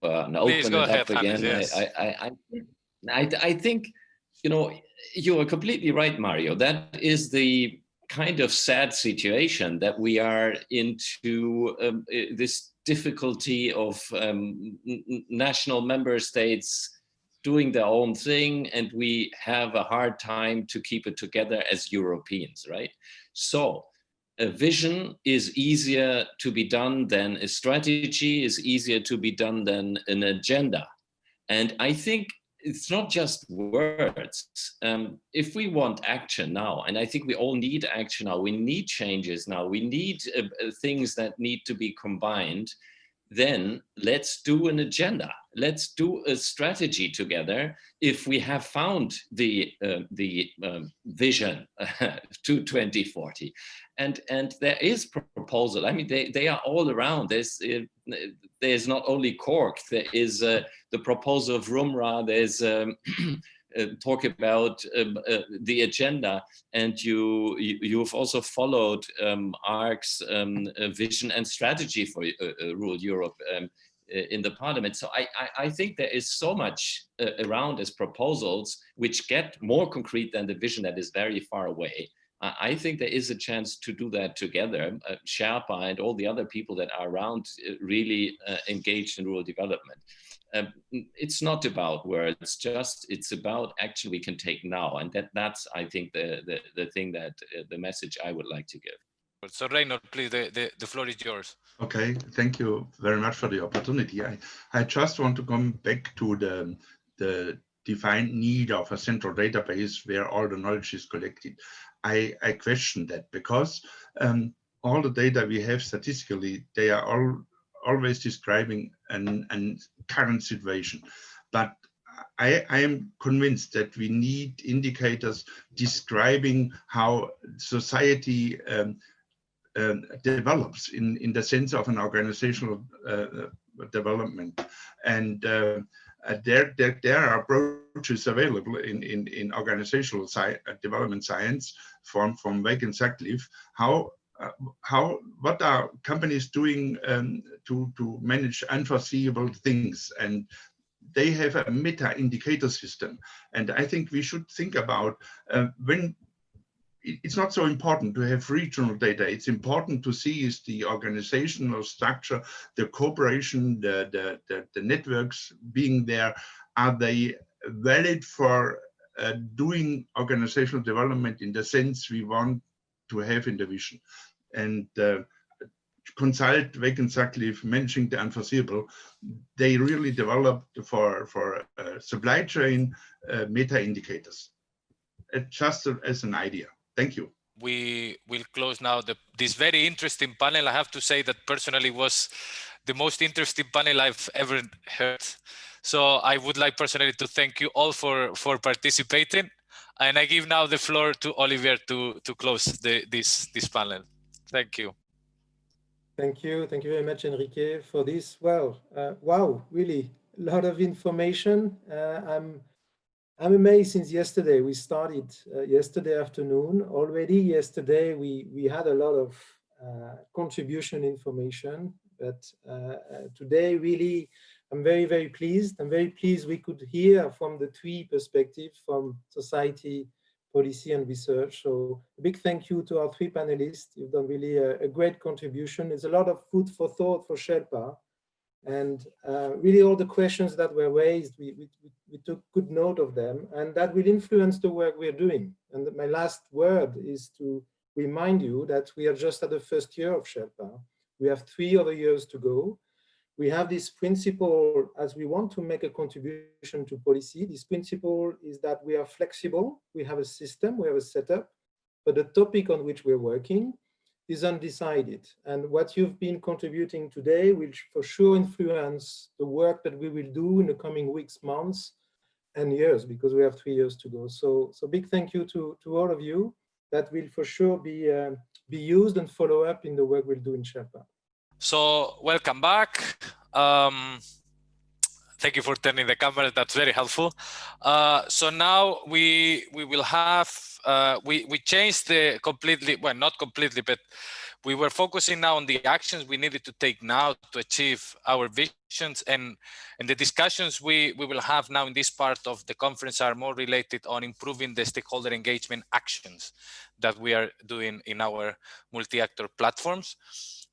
S5: and open it up again, Hannes, yes. I think, you are completely right, Mario. That is the kind of sad situation that we are into, this difficulty of national member states doing their own thing, and we have a hard time to keep it together as Europeans, right? So a vision is easier to be done than a strategy, is easier to be done than an agenda. And I think it's not just words. If we want action now, and I think we all need action now, we need changes now, we need things that need to be combined, then let's do an agenda. Let's do a strategy together. If we have found the vision to 2040, and there is proposal. I mean, they are all around. There's not only Cork. There is the proposal of RUMRA. There's talk about the agenda, and you've also followed ARC's vision and strategy for rural Europe in the parliament. So I think there is so much around as proposals which get more concrete than the vision that is very far away. I think there is a chance to do that together. Sherpa and all the other people that are around really engaged in rural development. It's not about words, it's about action we can take now. And that's, I think, the thing that the message I would like to give.
S3: So Reinhold, please, the floor is yours.
S10: Okay, thank you very much for the opportunity. I just want to come back to the defined need of a central database where all the knowledge is collected. I question that, because all the data we have statistically, they are always describing an current situation. But I am convinced that we need indicators describing how society develops in the sense of an organizational development. And there are approaches available in organizational development science from Wake and Sutcliffe, how what are companies doing to manage unforeseeable things, and they have a meta indicator system. And I think we should think about when it's not so important to have regional data. It's important to see is the organizational structure, the cooperation, the networks being there. Are they valid for doing organizational development in the sense we want to have in the vision? And Consult, Wake, Sutcliffe, managing the unforeseeable, they really developed for supply chain meta indicators. Just as an idea. Thank you.
S3: We will close now this very interesting panel. I have to say that personally was the most interesting panel I've ever heard. So I would like personally to thank you all for participating. And I give now the floor to Olivier to close this panel. Thank you.
S1: Thank you very much, Enrique, for this. Well, wow, really a lot of information. I'm amazed since yesterday. We started yesterday afternoon. Already yesterday, we had a lot of contribution information, but today really, I'm very, very pleased. I'm very pleased we could hear from the three perspectives, from society, policy, and research. So a big thank you to our three panelists. You've done really a great contribution. There's a lot of food for thought for Sherpa. And really all the questions that were raised, we took good note of them, and that will influence the work we're doing. And my last word is to remind you that we are just at the first year of Sherpa. We have 3 other years to go. We have this principle, as we want to make a contribution to policy, this principle is that we are flexible, we have a system, we have a setup, but the topic on which we're working is undecided. And what you've been contributing today will for sure influence the work that we will do in the coming weeks, months, and years, because we have 3 years to go. So big thank you to all of you. That will for sure be used and follow up in the work we'll do in Sherpa.
S3: So welcome back. Thank you for turning the camera. That's very helpful. So now we will have, we changed the completely, well, not completely, but we were focusing now on the actions we needed to take now to achieve our visions, and the discussions we will have now in this part of the conference are more related on improving the stakeholder engagement actions that we are doing in our multi-actor platforms.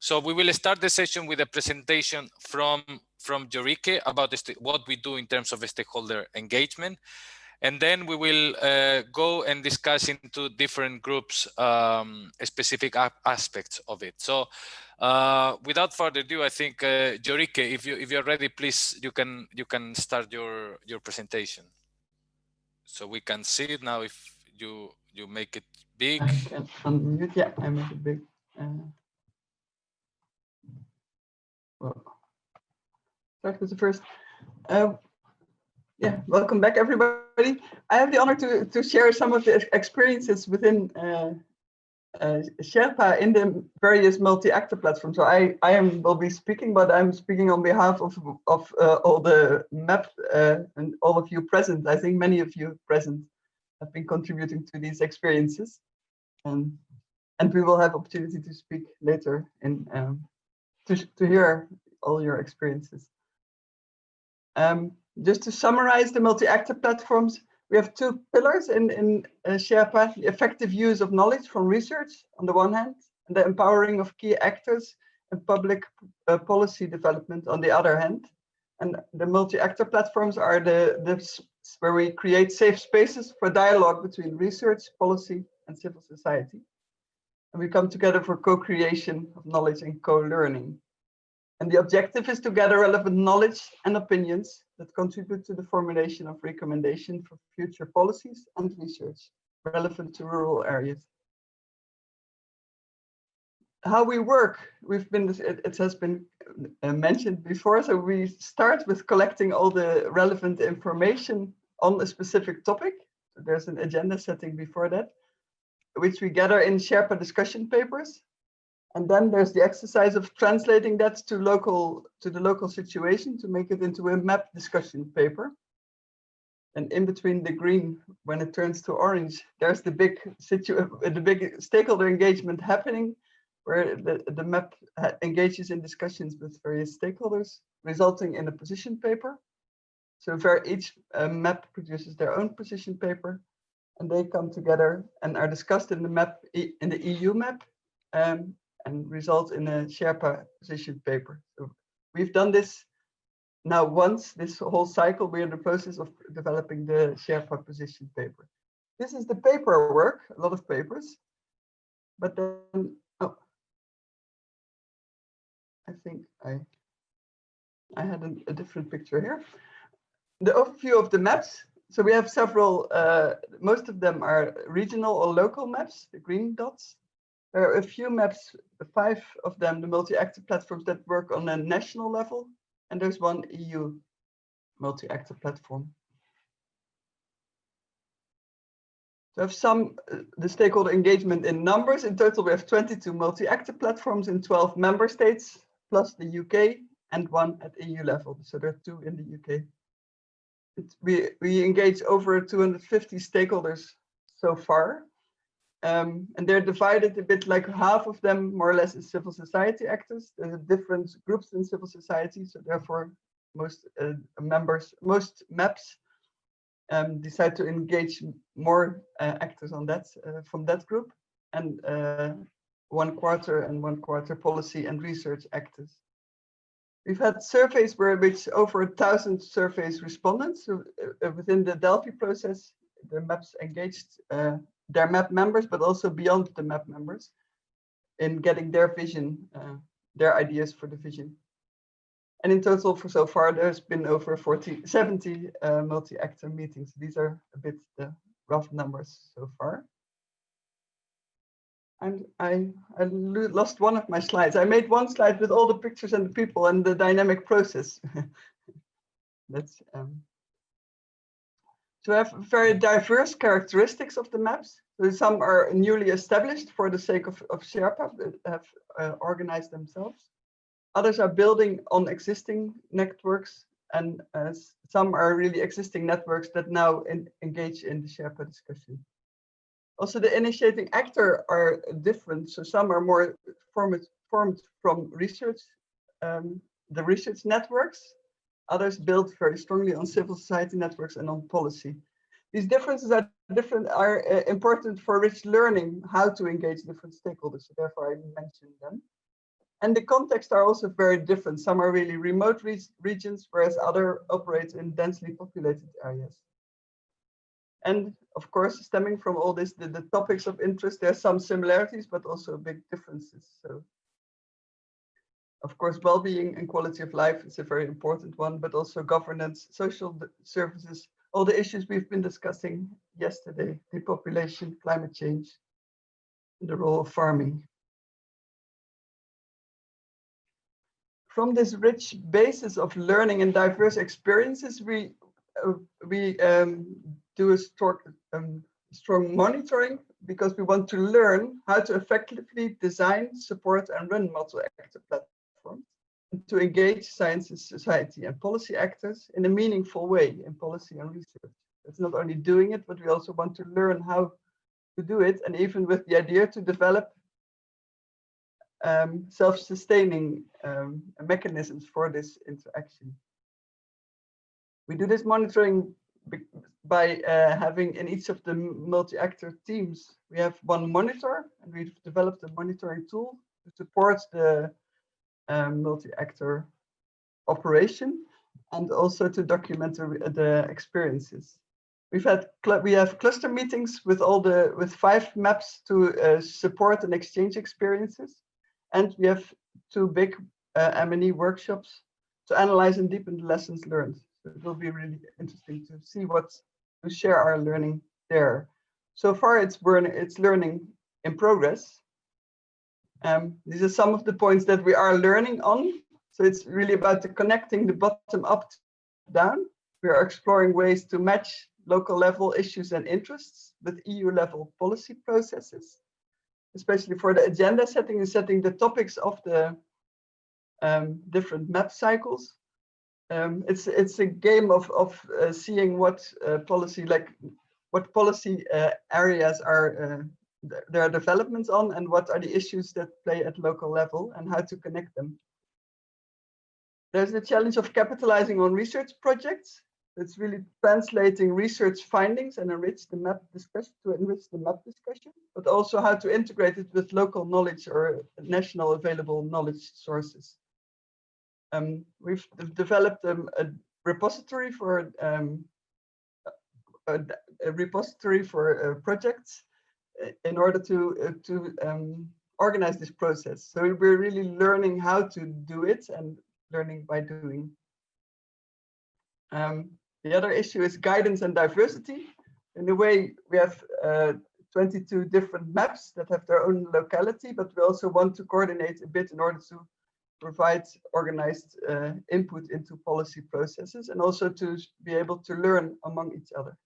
S3: So we will start the session with a presentation from Jorike about what we do in terms of stakeholder engagement. And then we will go and discuss into different groups specific aspects of it. So without further ado, I think Jorike, if you're ready, please, you can start your presentation. So we can see it now. If you make it big.
S11: I can unmute. Yeah, I make it big. Well, start with the first. Yeah, welcome back, everybody. I have the honor to share some of the experiences within Sherpa in the various multi-actor platforms. So I will be speaking, but I'm speaking on behalf of all the MAP and all of you present. I think many of you present have been contributing to these experiences, and we will have opportunity to speak later and to hear all your experiences. Just to summarize the multi-actor platforms, we have 2 pillars in Sherpa: the effective use of knowledge from research on the one hand, and the empowering of key actors and public policy development on the other hand. And the multi-actor platforms are where we create safe spaces for dialogue between research, policy, and civil society. And we come together for co-creation of knowledge and co-learning. And the objective is to gather relevant knowledge and opinions that contribute to the formulation of recommendations for future policies and research relevant to rural areas. How we work, it has been mentioned before, so we start with collecting all the relevant information on a specific topic. There's an agenda setting before that, which we gather in Sherpa discussion papers. And then there's the exercise of translating that to the local situation to make it into a map discussion paper. And in between the green, when it turns to orange, there's the big stakeholder engagement happening, where the map engages in discussions with various stakeholders, resulting in a position paper. So each map produces their own position paper, and they come together and are discussed in the map, in the EU map, and result in a Sherpa position paper. So we've done this now once, this whole cycle. We're in the process of developing the Sherpa position paper. This is the paperwork, a lot of papers, but then, oh, I think I had a different picture here. The overview of the maps. So we have several, most of them are regional or local maps, the green dots. There are a few maps, 5 of them, the multi-actor platforms that work on a national level, and there's one EU multi-actor platform. So we have some, the stakeholder engagement in numbers. In total, we have 22 multi-actor platforms in 12 member states, plus the UK, and 1 at EU level. So there are 2 in the UK. We engage over 250 stakeholders so far. And they're divided a bit, like half of them more or less is civil society actors. There's different groups in civil society, so therefore most most maps decide to engage more actors on that from that group, and 1/4 and 1/4 policy and research actors. We've had surveys which over 1,000 surveys respondents. So within the Delphi process, the maps engaged their map members, but also beyond the map members, in getting their vision, their ideas for the vision. And in total, for so far, there's been over 70 multi-actor meetings. These are a bit the rough numbers so far. And I lost one of my slides. I made one slide with all the pictures and the people and the dynamic process. That's to have very diverse characteristics of the maps. So some are newly established for the sake of Sherpa, that have organized themselves. Others are building on existing networks, and some are really existing networks that now engage in the Sherpa discussion. Also, the initiating actor are different. So some are more formed from research, the research networks. Others build very strongly on civil society networks and on policy. These differences are important for rich learning, how to engage different stakeholders. So therefore, I mentioned them. And the contexts are also very different. Some are really remote regions, whereas others operate in densely populated areas. And of course, stemming from all this, the topics of interest, there are some similarities, but also big differences. So, of course, well-being and quality of life is a very important one, but also governance, social services, all the issues we've been discussing yesterday, depopulation, climate change, and the role of farming. From this rich basis of learning and diverse experiences, we do a strong monitoring, because we want to learn how to effectively design, support, and run multi-actor platforms, and to engage science, society, and policy actors in a meaningful way in policy and research. It's not only doing it, but we also want to learn how to do it, and even with the idea to develop self-sustaining mechanisms for this interaction. We do this monitoring by having in each of the multi-actor teams, we have one monitor, and we've developed a monitoring tool to support the multi-actor operation, and also to document the experiences. We have cluster meetings with 5 maps to support and exchange experiences, and we have 2 big M&E workshops to analyze and deepen the lessons learned. So it will be really interesting to see to share our learning there. So far, it's learning in progress. These are some of the points that we are learning on. So it's really about connecting the bottom up to down. We are exploring ways to match local level issues and interests with EU level policy processes, especially for the agenda setting and setting the topics of the different map cycles. It's a game of seeing what policy areas are there are developments on, and what are the issues that play at local level, and how to connect them. There's the challenge of capitalizing on research projects. It's really translating research findings and enrich the map discussion but also how to integrate it with local knowledge or national available knowledge sources. We've developed a repository for projects in order to organize this process. So we're really learning how to do it and learning by doing. The other issue is guidance and diversity. In a way, we have 22 different maps that have their own locality, but we also want to coordinate a bit in order to provide organized input into policy processes and also to be able to learn among each other.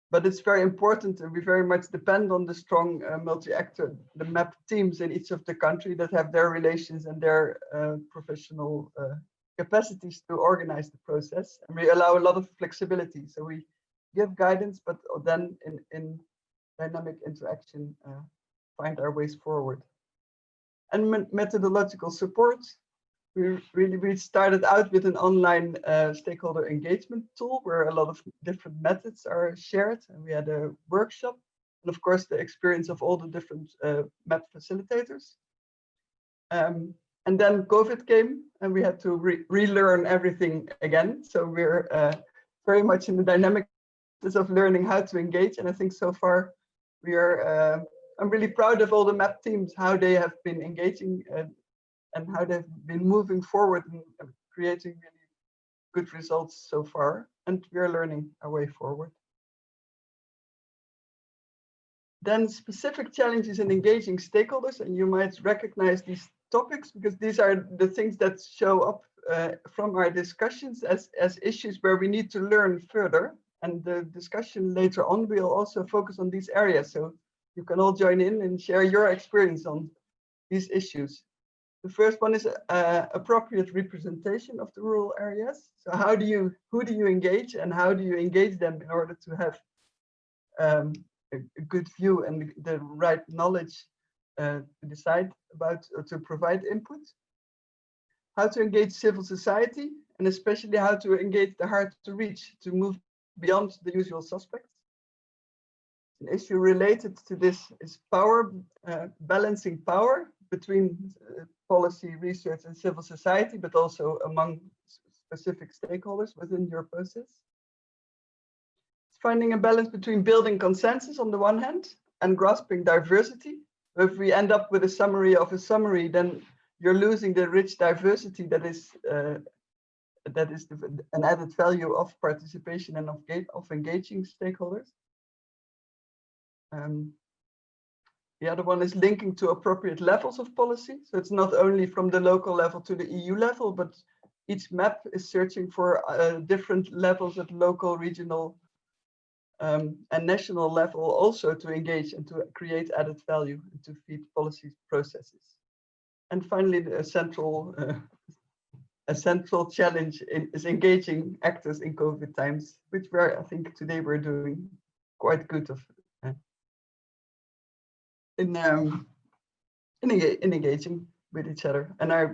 S11: But it's very important, and we very much depend on the strong multi-actor, the map teams in each of the country that have their relations and their professional capacities to organize the process. And we allow a lot of flexibility. So we give guidance, but then in dynamic interaction, find our ways forward. And methodological support. We started out with an online stakeholder engagement tool where a lot of different methods are shared, and we had a workshop, and of course the experience of all the different map facilitators. And then COVID came, and we had to relearn everything again. So we're very much in the dynamic process of learning how to engage, and I think so far we are. I'm really proud of all the map teams, how they have been engaging and how they've been moving forward and creating really good results so far. And we are learning our way forward. Then specific challenges in engaging stakeholders, and you might recognize these topics because these are the things that show up from our discussions as issues where we need to learn further. And the discussion later on will also focus on these areas. So you can all join in and share your experience on these issues. The first one is appropriate representation of the rural areas. So who do you engage, and how do you engage them in order to have a good view and the right knowledge to decide about or to provide input? How to engage civil society, and especially how to engage the hard to reach to move beyond the usual suspects. An issue related to this is power, balancing power between policy, research, and civil society, but also among specific stakeholders within your process. It's finding a balance between building consensus on the one hand and grasping diversity. If we end up with a summary of a summary, then you're losing the rich diversity that is an added value of participation and of engaging stakeholders. The other one is linking to appropriate levels of policy. So it's not only from the local level to the EU level, but each map is searching for different levels at local, regional, and national level also to engage and to create added value and to feed policy processes. And finally, a central challenge is engaging actors in COVID times, which I think today we're doing quite good of. In engaging with each other. And I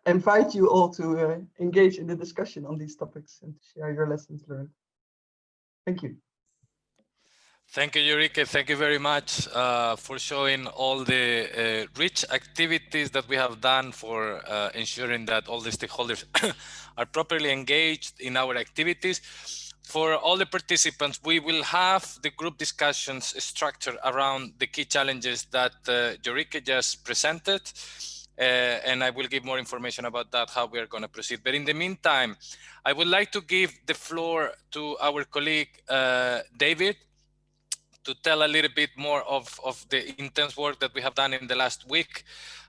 S11: invite you all to engage in the discussion on these topics and to share your lessons learned. Thank you.
S3: Thank you, Ulrike. Thank you very much for showing all the rich activities that we have done for ensuring that all the stakeholders are properly engaged in our activities. For all the participants, we will have the group discussions structured around the key challenges that Ulrike just presented. And I will give more information about that, how we are going to proceed. But in the meantime, I would like to give the floor to our colleague, David, to tell a little bit more of the intense work that we have done in the last week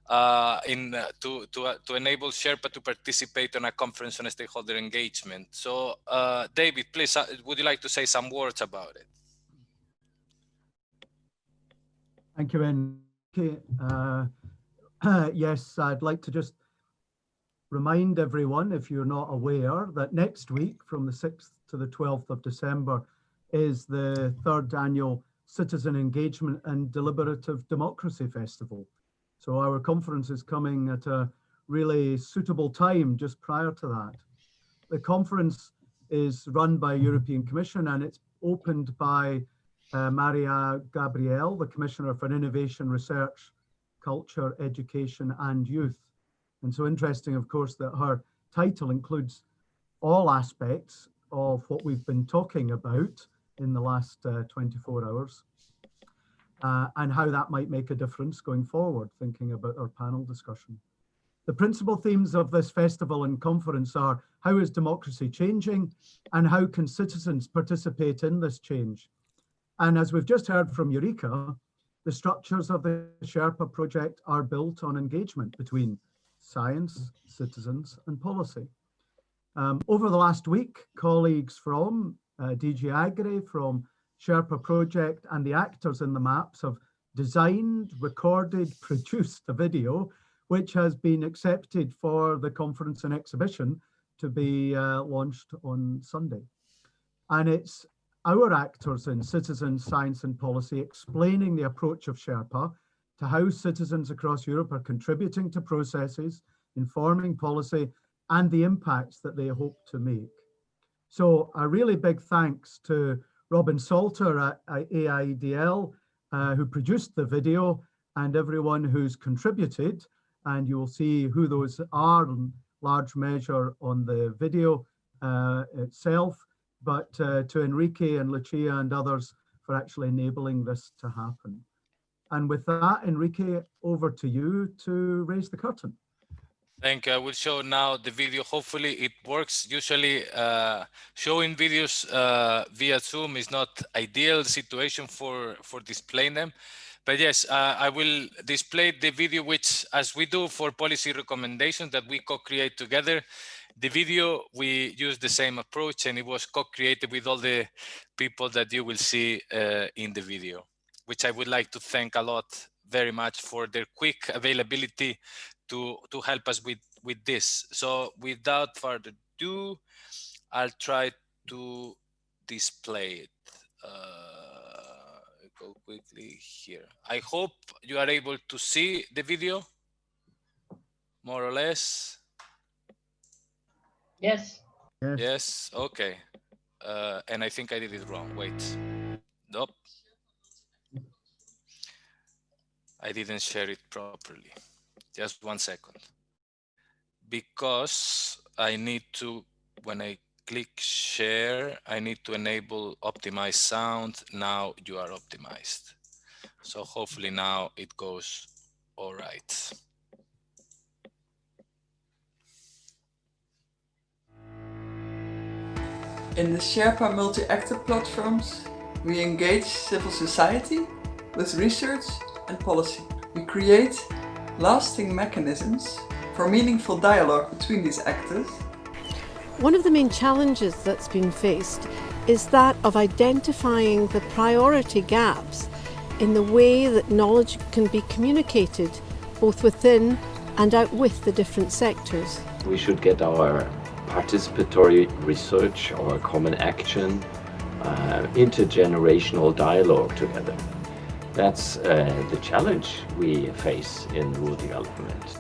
S3: to enable Sherpa to participate in a conference on stakeholder engagement. So David, please, would you like to say some words about it?
S8: Thank you, Enrique. Yes, I'd like to just remind everyone, if you're not aware, that next week from the 6th to the 12th of December is the 3rd annual Citizen Engagement and Deliberative Democracy Festival. So our conference is coming at a really suitable time just prior to that. The conference is run by European Commission and it's opened by Maria Gabriel, the Commissioner for Innovation, Research, Culture, Education and Youth. And so interesting, of course, that her title includes all aspects of what we've been talking about in the last 24 hours and how that might make a difference going forward, thinking about our panel discussion. The principal themes of this festival and conference are: how is democracy changing and how can citizens participate in this change? And as we've just heard from Eureka, the structures of the Sherpa project are built on engagement between science, citizens and policy. Over the last week, colleagues from DG Agri, from Sherpa project and the actors in the maps have designed, recorded, produced a video which has been accepted for the conference and exhibition to be launched on Sunday. And it's our actors in citizens, science and policy explaining the approach of Sherpa to how citizens across Europe are contributing to processes, informing policy and the impacts that they hope to make. So a really big thanks to Robin Salter at AIDL, who produced the video, and everyone who's contributed. And you will see who those are in large measure on the video itself, but to Enrique and Lucia and others for actually enabling this to happen. And with that, Enrique, over to you to raise the curtain.
S3: Thank you. I will show now the video. Hopefully it works. Usually showing videos via Zoom is not ideal situation for displaying them. But yes, I will display the video, which, as we do for policy recommendations that we co-create together, the video, we use the same approach and it was co-created with all the people that you will see in the video, which I would like to thank a lot very much for their quick availability to help us with this. So without further ado, I'll try to display it. Go quickly here. I hope you are able to see the video, more or less.
S12: Yes.
S3: Yes, okay. And I think I did it wrong. Wait. Nope. I didn't share it properly. Just 1 second. Because I need to, when I click share, I need to enable optimize sound. Now you are optimized. So hopefully now it goes all right.
S11: In the Sherpa Multi-Actor Platforms, we engage civil society with research and policy. We create lasting mechanisms for meaningful dialogue between these actors.
S13: One of the main challenges that's been faced is that of identifying the priority gaps in the way that knowledge can be communicated both within and out with the different sectors.
S14: We should get our participatory research, our common action, intergenerational dialogue together. That's the challenge we face in rural development.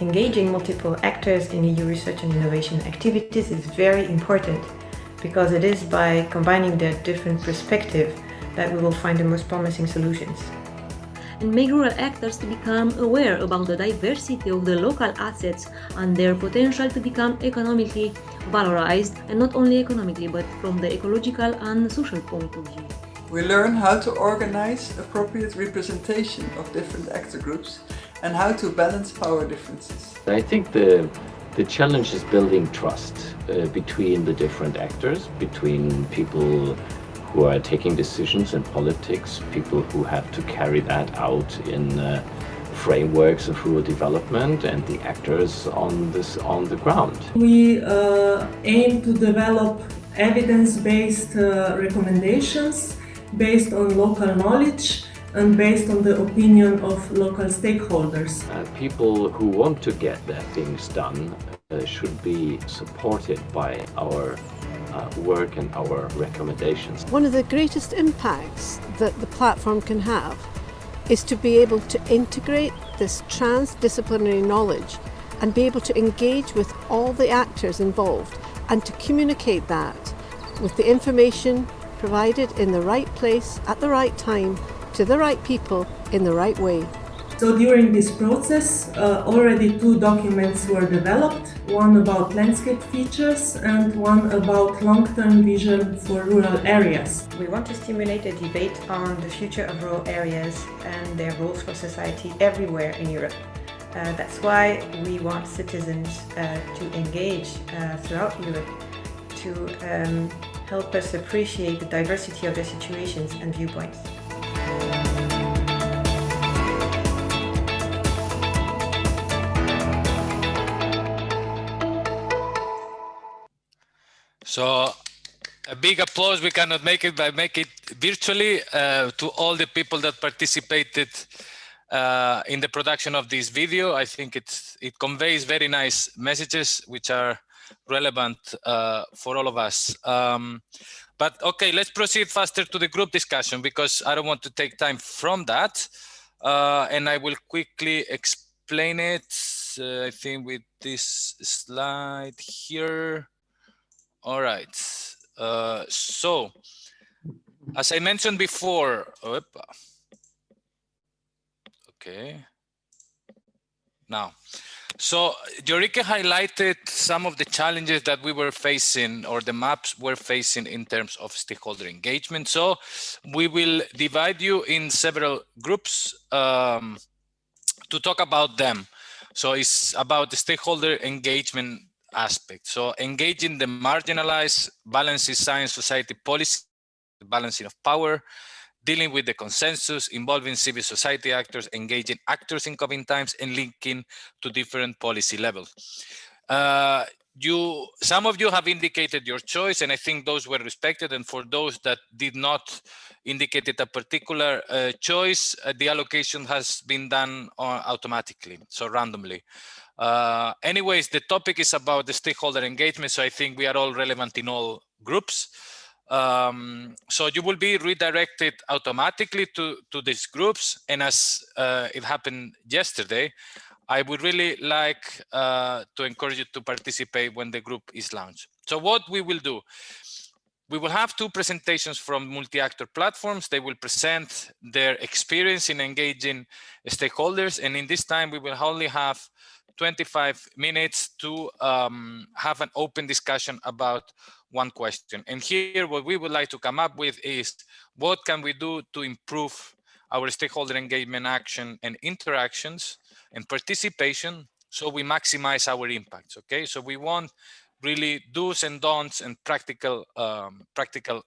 S15: Engaging multiple actors in EU research and innovation activities is very important because it is by combining their different perspectives that we will find the most promising solutions.
S16: And make rural actors to become aware about the diversity of the local assets and their potential to become economically valorized, and not only economically but from the ecological and social point of view.
S11: We learn how to organize appropriate representation of different actor groups and how to balance power differences.
S14: I think the challenge is building trust between the different actors, between people who are taking decisions in politics, people who have to carry that out in frameworks of rural development, and the actors on the ground.
S17: We aim to develop evidence-based recommendations based on local knowledge and based on the opinion of local stakeholders.
S14: People who want to get their things done should be supported by our work and our recommendations.
S13: One of the greatest impacts that the platform can have is to be able to integrate this transdisciplinary knowledge and be able to engage with all the actors involved and to communicate that with the information provided in the right place at the right time to the right people in the right way.
S17: So during this process, already 2 documents were developed, one about landscape features and one about long-term vision for rural areas.
S15: We want to stimulate a debate on the future of rural areas and their roles for society everywhere in Europe. That's why we want citizens to engage throughout Europe to help us appreciate the diversity of their situations and viewpoints.
S3: So a big applause. We cannot make it, but make it virtually to all the people that participated in the production of this video. I think it conveys very nice messages which are relevant for all of us. But okay, let's proceed faster to the group discussion because I don't want to take time from that. And I will quickly explain it, I think with this slide here. All right. So, as I mentioned before, okay. Now, so Jorike highlighted some of the challenges that we were facing, or the maps were facing in terms of stakeholder engagement. So we will divide you in several groups to talk about them. So it's about the stakeholder engagement aspect. So engaging the marginalized, balancing science society policy, balancing of power, dealing with the consensus, involving civil society actors, engaging actors in COVID times, and linking to different policy levels. Some of you have indicated your choice, and I think those were respected. And for those that did not indicate a particular choice, the allocation has been done automatically, so randomly. Anyways, the topic is about the stakeholder engagement, so I think we are all relevant in all groups. So you will be redirected automatically to these groups, and as it happened yesterday, I would really like to encourage you to participate when the group is launched. So what we will do, we will have 2 presentations from multi-actor platforms. They will present their experience in engaging stakeholders, and in this time we will only have 25 minutes to have an open discussion about one question. And here what we would like to come up with is what can we do to improve our stakeholder engagement action and interactions and participation so we maximize our impacts. Okay, so we want really do's and don'ts and practical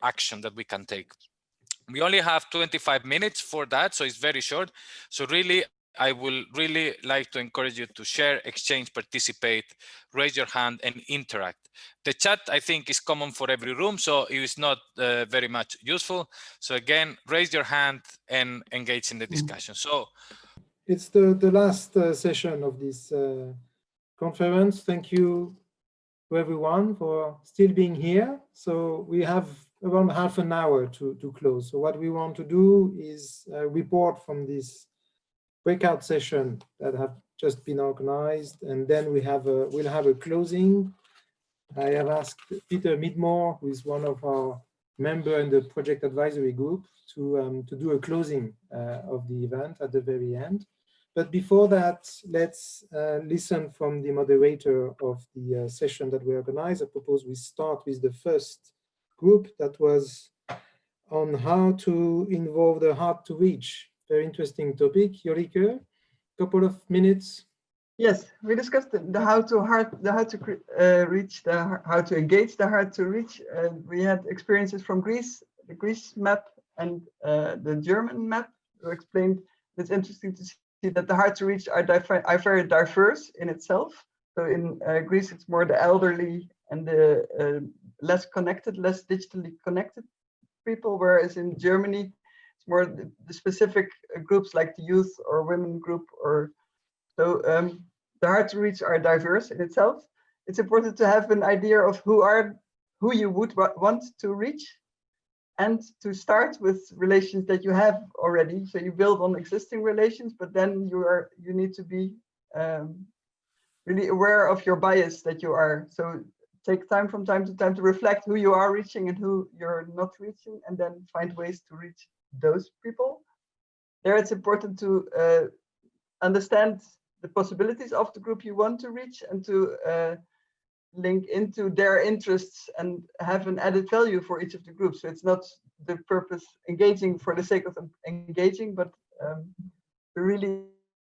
S3: action that we can take. We only have 25 minutes for that, so it's very short. So really, I will really like to encourage you to share, exchange, participate, raise your hand, and interact. The chat, I think, is common for every room, so it is not very much useful. So again, raise your hand and engage in the discussion. So
S1: it's the last session of this conference. Thank you to everyone for still being here. So we have around half an hour to close. So what we want to do is report from this breakout session that have just been organized, and then we'll have a closing. I have asked Peter Midmore, who is one of our members in the project advisory group, to do a closing of the event at the very end. But before that, let's listen from the moderator of the session that we organized. I propose we start with the first group that was on how to involve the hard to reach. Very interesting topic. Jorike, couple of minutes.
S11: Yes, we discussed how to engage the hard to reach. We had experiences from Greece, the Greece map and the German map, who explained it's interesting to see that the hard to reach are very diverse in itself. So in Greece, it's more the elderly and the less digitally connected people, whereas in Germany, it's more the specific groups like the youth or women group. So the hard to reach are diverse in itself. It's important to have an idea of who you would want to reach, and to start with relations that you have already. So you build on existing relations, but then you need to be really aware of your bias that you are. So take time from time to time to reflect who you are reaching and who you're not reaching, and then find ways to reach those people. There it's important to understand the possibilities of the group you want to reach and to link into their interests and have an added value for each of the groups. So it's not the purpose engaging for the sake of engaging, but to really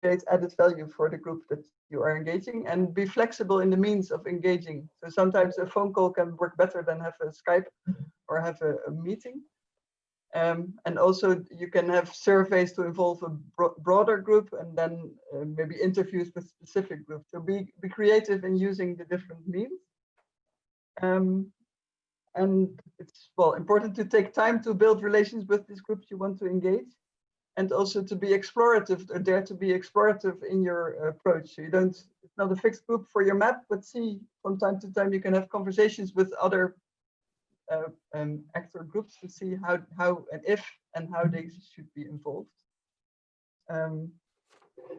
S11: create added value for the group that you are engaging, and be flexible in the means of engaging. So sometimes a phone call can work better than have a Skype or have a meeting. And also you can have surveys to involve a broader group, and then maybe interviews with specific groups. So be creative in using the different means. And it's important to take time to build relations with these groups you want to engage, and also to be explorative, or dare to be explorative in your approach. So it's not a fixed group for your map, but see from time to time you can have conversations with other actor groups to see how and if and how they should be involved.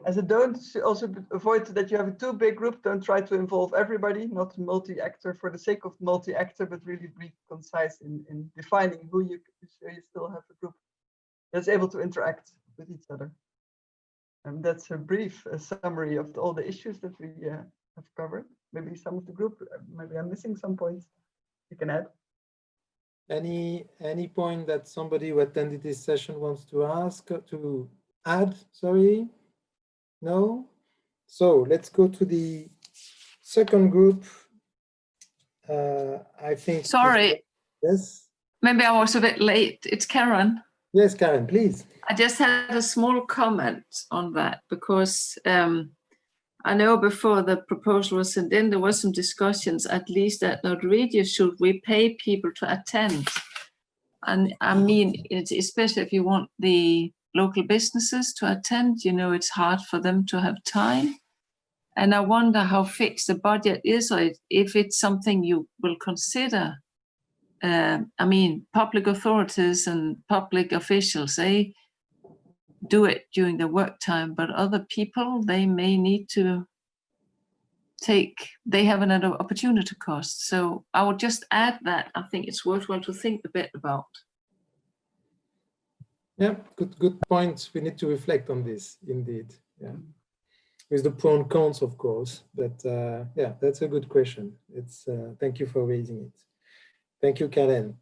S11: As a don't, also avoid that you have a too big group. Don't try to involve everybody, not multi-actor for the sake of multi-actor, but really be concise in defining who you, so you still have a group that's able to interact with each other. And that's a brief summary of all the issues that we have covered. Maybe some of the group, maybe I'm missing some points you can add.
S1: Any point that somebody who attended this session wants to add? Sorry, no. So let's go to the second group. I think.
S6: Sorry.
S1: Yes.
S6: Maybe I was a bit late. It's Karen.
S1: Yes, Karen, please.
S6: I just had a small comment on that, because I know before the proposal was sent in, there was some discussions, at least at Norwegia, should we pay people to attend? And I mean, it's especially if you want the local businesses to attend, it's hard for them to have time. And I wonder how fixed the budget is, or if it's something you will consider. I mean, public authorities and public officials, they do it during the work time, but other people, they may need to they have another opportunity cost. So I would just add that I think it's worthwhile to think a bit about.
S1: Yeah, good point. We need to reflect on this, indeed. Yeah, with the pros and cons, of course. But yeah, that's a good question. It's thank you for raising it. Thank you, Karen.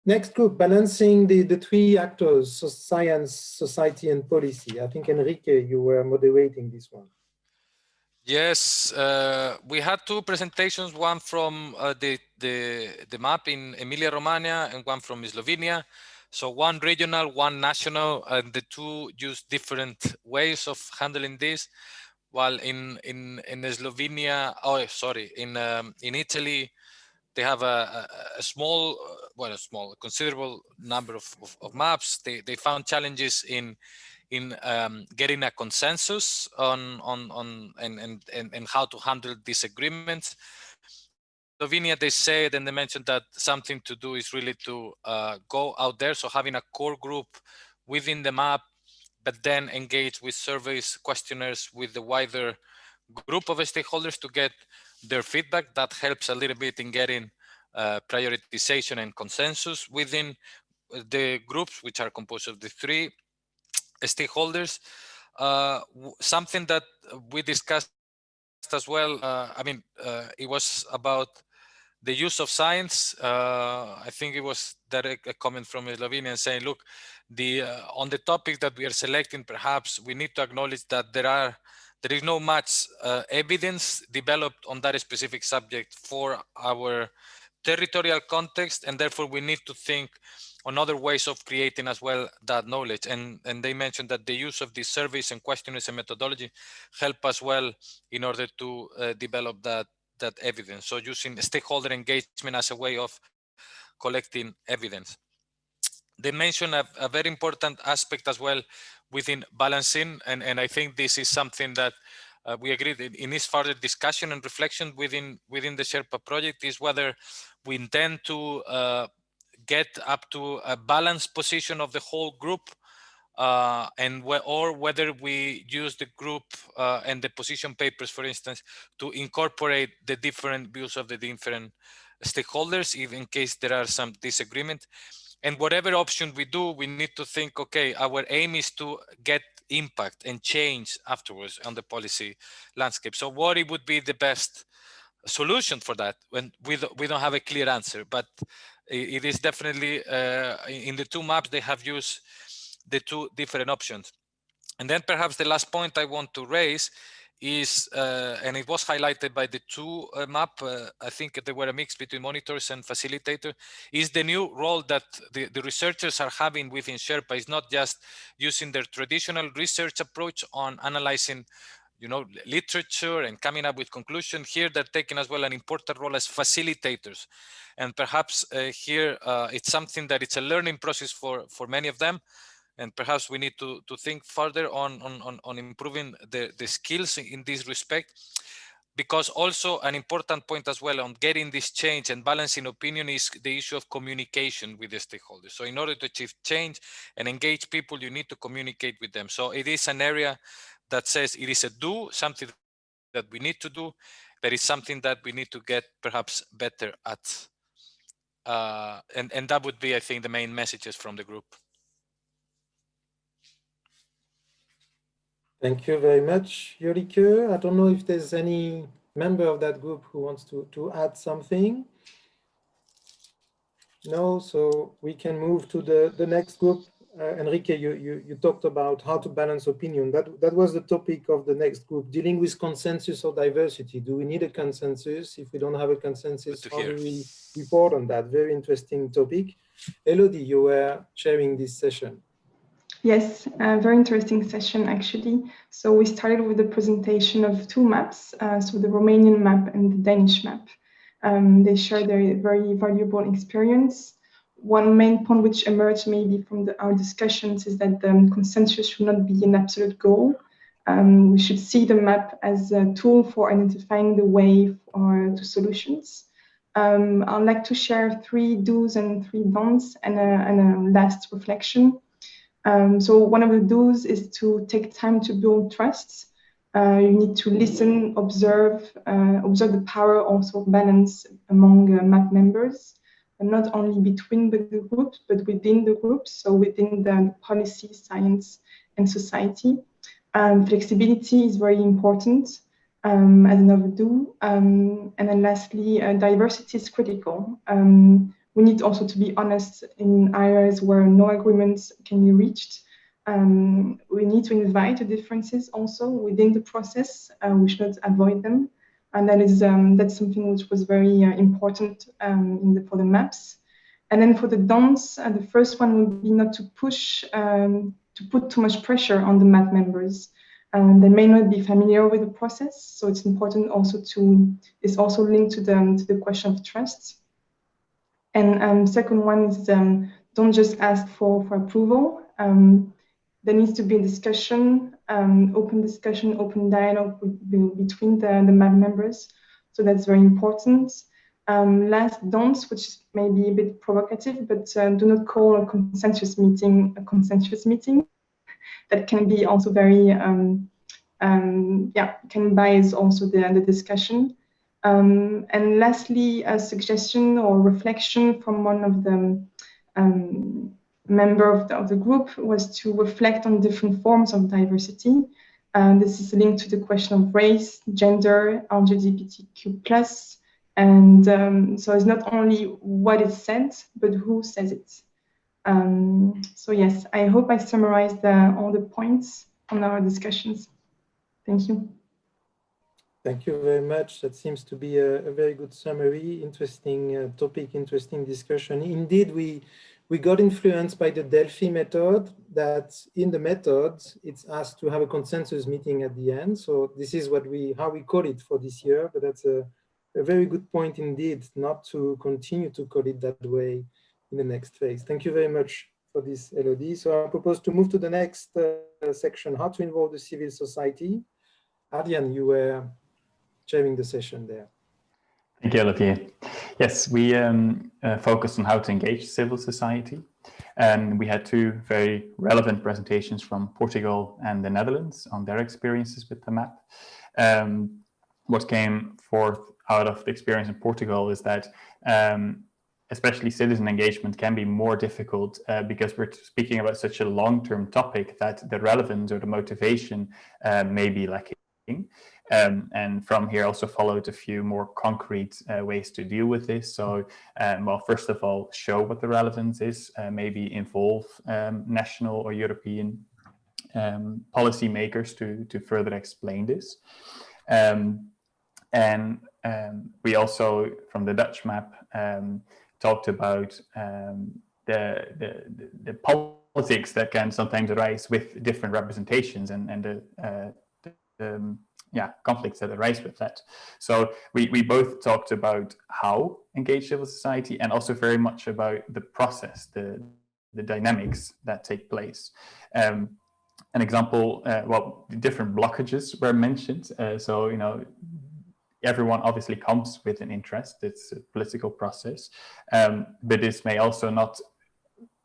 S1: Next group, balancing the three actors: so science, society, and policy. I think Enrique, you were moderating this one.
S3: Yes, we had two presentations, one from the map in Emilia-Romagna and one from Slovenia. So one regional, one national, and the two use different ways of handling this. While in Slovenia, in Italy, they have a considerable number of maps. They found challenges in getting a consensus on and how to handle disagreements. Slovenia, they said, and they mentioned that something to do is really to go out there. So having a core group within the map, but then engage with surveys, questionnaires with the wider group of stakeholders to get their feedback. That helps a little bit in getting prioritization and consensus within the groups, which are composed of the three stakeholders. Something that we discussed as well, it was about the use of science. I think it was direct a comment from Slovenia saying, look, on the topic that we are selecting, perhaps we need to acknowledge that there is no much evidence developed on that specific subject for our territorial context, and therefore we need to think on other ways of creating as well that knowledge. And they mentioned that the use of these surveys and questionnaires and methodology help as well in order to develop that evidence. So using stakeholder engagement as a way of collecting evidence. They mentioned a very important aspect as well within balancing, and I think this is something that we agreed in this further discussion and reflection within the Sherpa project, is whether we intend to get up to a balanced position of the whole group, or whether we use the group and the position papers, for instance, to incorporate the different views of the different stakeholders, even in case there are some disagreement. And whatever option we do, we need to think, okay, our aim is to get impact and change afterwards on the policy landscape. So what it would be the best solution for that, when we don't have a clear answer, but it is definitely in the two maps they have used the two different options. And then perhaps the last point I want to raise is, and it was highlighted by the two map, I think they were a mix between monitors and facilitator, is the new role that the researchers are having within Sherpa. Is not just using their traditional research approach on analyzing, you know, literature and coming up with conclusion. Here they're taking as well an important role as facilitators, and perhaps here it's something that it's a learning process for many of them, and perhaps we need to think further on improving the skills in this respect, because also an important point as well on getting this change and balancing opinion is the issue of communication with the stakeholders. So in order to achieve change and engage people, you need to communicate with them. So it is an area that says it is a do, something that we need to do, that is something that we need to get perhaps better at. And that would be, I think, the main messages from the group.
S1: Thank you very much, Yorike. I don't know if there's any member of that group who wants to add something. No, so we can move to the next group. Enrique, you talked about how to balance opinion. That was the topic of the next group, dealing with consensus or diversity. Do we need a consensus? If we don't have a consensus, how do we report on that? Very interesting topic. Elodie, you were chairing this session.
S12: Yes, a very interesting session actually. So we started with the presentation of two maps, so the Romanian map and the Danish map. They share their very valuable experience. One main point which emerged maybe from our discussions is that the consensus should not be an absolute goal. We should see the map as a tool for identifying the way to solutions. I'd like to share 3 do's and 3 don'ts and a last reflection. So one of the do's is to take time to build trust. You need to listen, observe the power also of balance among map members, and not only between the groups, but within the groups, so within the policy, science, and society. Flexibility is very important as another do. And then lastly, diversity is critical. We need also to be honest in areas where no agreements can be reached. We need to invite the differences also within the process. We should not avoid them. And that's something which was very important for the maps. And then for the don'ts, the first one would be not to put too much pressure on the map members. They may not be familiar with the process, so it's important also it's also linked to the question of trust. And second one is don't just ask for approval. There needs to be a discussion, open dialogue between the map members. So that's very important. Last don'ts, which may be a bit provocative, but do not call a consensus meeting a consensus meeting. That can be also very, can bias also the discussion. And lastly, a suggestion or reflection from one of the member of the group was to reflect on different forms of diversity. This is linked to the question of race, gender, LGBTQ+. And so it's not only what is said, but who says it. So yes, I hope I summarized all the points on our discussions. Thank you.
S1: Thank you very much. That seems to be a very good summary. Interesting topic, interesting discussion. Indeed, we got influenced by the Delphi method, that in the method, it's asked to have a consensus meeting at the end. So this is how we call it for this year, but that's a very good point indeed, not to continue to call it that way in the next phase. Thank you very much for this, Elodie. So I propose to move to the next section, how to involve the civil society. Adrian, you were chairing the session there.
S18: Thank you, Olivier. Yes, we focused on how to engage civil society. And we had two very relevant presentations from Portugal and the Netherlands on their experiences with the map. What came forth out of the experience in Portugal is that especially citizen engagement can be more difficult because we're speaking about such a long-term topic that the relevance or the motivation may be lacking. And from here also followed a few more concrete ways to deal with this. So, well, first of all, show what the relevance is, maybe involve national or European policymakers to further explain this. We also, from the Dutch map, talked about the politics that can sometimes arise with different representations and the conflicts that arise with that. So we both talked about how engage civil society and also very much about the process, the dynamics that take place. An example, well, the different blockages were mentioned. So, you know, everyone obviously comes with an interest. It's a political process, but this may also not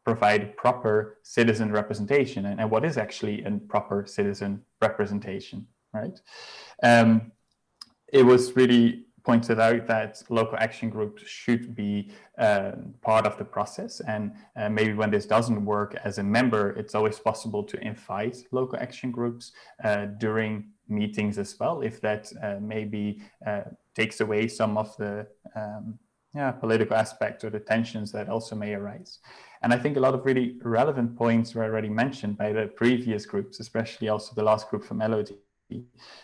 S18: provide proper citizen representation. And what is actually a proper citizen representation, right? It was really pointed out that local action groups should be part of the process. And maybe when this doesn't work as a member, it's always possible to invite local action groups during meetings as well, if that maybe takes away some of the political aspect or the tensions that also may arise. And I think a lot of really relevant points were already mentioned by the previous groups, especially also the last group from LOD,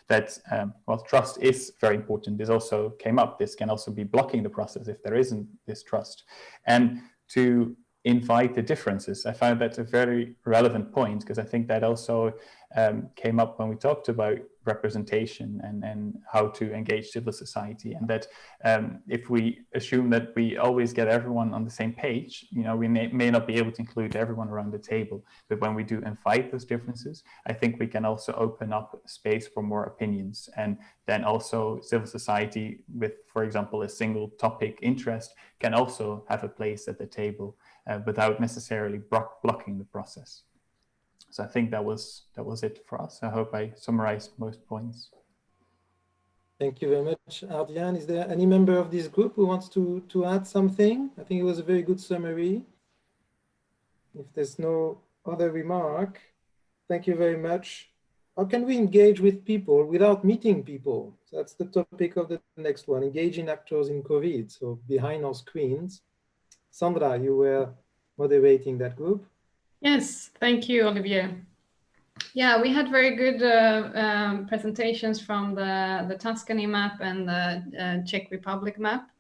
S18: that, well, trust is very important. This also came up. This can also be blocking the process if there isn't this trust. And to invite the differences, I found that a very relevant point, because I think that also came up when we talked about representation and how to engage civil society, and that if we assume that we always get everyone on the same page, you know, we may not be able to include everyone around the table. But when we do invite those differences, I think we can also open up space for more opinions. And then also civil society with, for example, a single topic interest can also have a place at the table without necessarily blocking the process. So I think that was it for us. I hope I summarized most points.
S1: Thank you very much, Ardian. Is there any member of this group who wants to add something? I think it was a very good summary. If there's no other remark, thank you very much. How can we engage with people without meeting people? So that's the topic of the next one, engaging actors in COVID, so behind our screens. Sandra, you were moderating that group.
S19: Yes, thank you, Olivier. Yeah, we had very good presentations from the Tuscany map and the Czech Republic map,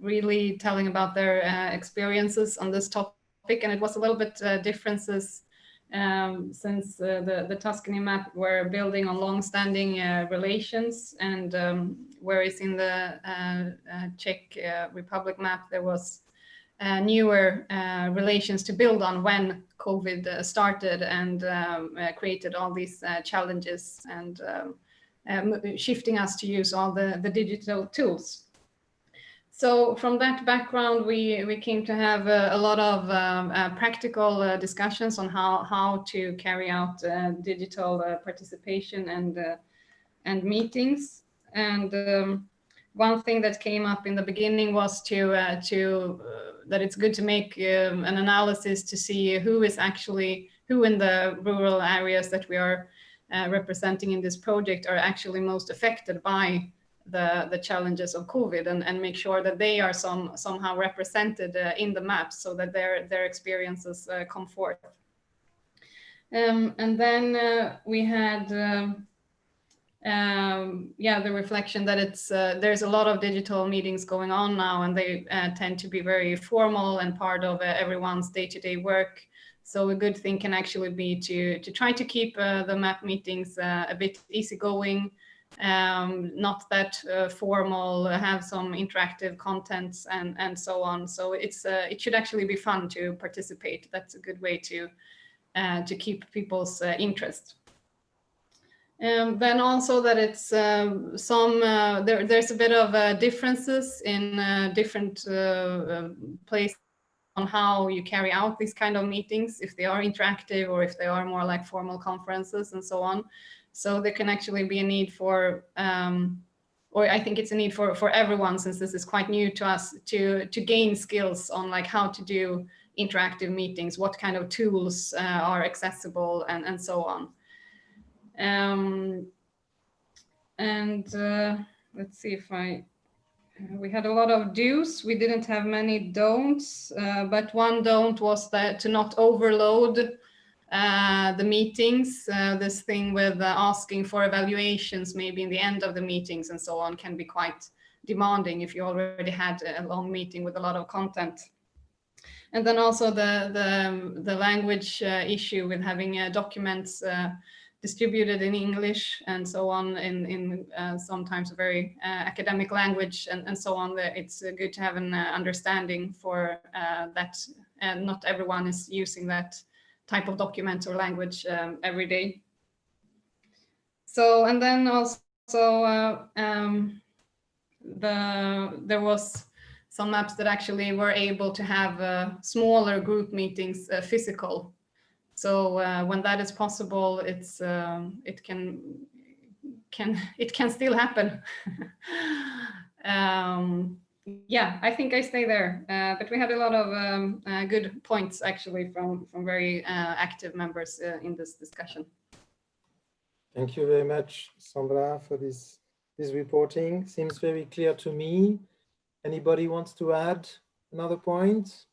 S19: really telling about their experiences on this topic. And it was a little bit differences since the Tuscany map were building on long-standing relations, and whereas in the Czech Republic map there was newer relations to build on when COVID started and created all these challenges and shifting us to use all the digital tools. So from that background, we came to have a lot of practical discussions on how to carry out digital participation and meetings. And one thing that came up in the beginning was that it's good to make an analysis to see who in the rural areas that we are representing in this project are actually most affected by the challenges of COVID, and make sure that they are somehow represented in the maps so that their experiences come forth. And then we had the reflection that there's a lot of digital meetings going on now, and they tend to be very formal and part of everyone's day-to-day work. So a good thing can actually be to try to keep the map meetings a bit easygoing, not that formal, have some interactive contents and so on. So it should actually be fun to participate. That's a good way to keep people's interest. Then also that it's there's a bit of differences in different places on how you carry out these kind of meetings, if they are interactive or if they are more like formal conferences and so on. So there can actually be a need for, or I think it's a need for everyone, since this is quite new to us, to gain skills on like how to do interactive meetings, what kind of tools are accessible, and so on. Let's see if we had a lot of do's. We didn't have many don'ts, but one don't was that to not overload the meetings. This thing with asking for evaluations maybe in the end of the meetings and so on can be quite demanding if you already had a long meeting with a lot of content. And then also the language issue with having documents distributed in English and so on in sometimes a very academic language and so on. It's good to have an understanding for that, and not everyone is using that type of document or language every day. So, and then also there was some maps that actually were able to have smaller group meetings physical. So when that is possible, it can still happen. Yeah, I think I stay there. But we had a lot of good points actually from very active members in this discussion.
S1: Thank you very much, Sandra, for this reporting. Seems very clear to me. Anybody wants to add another point?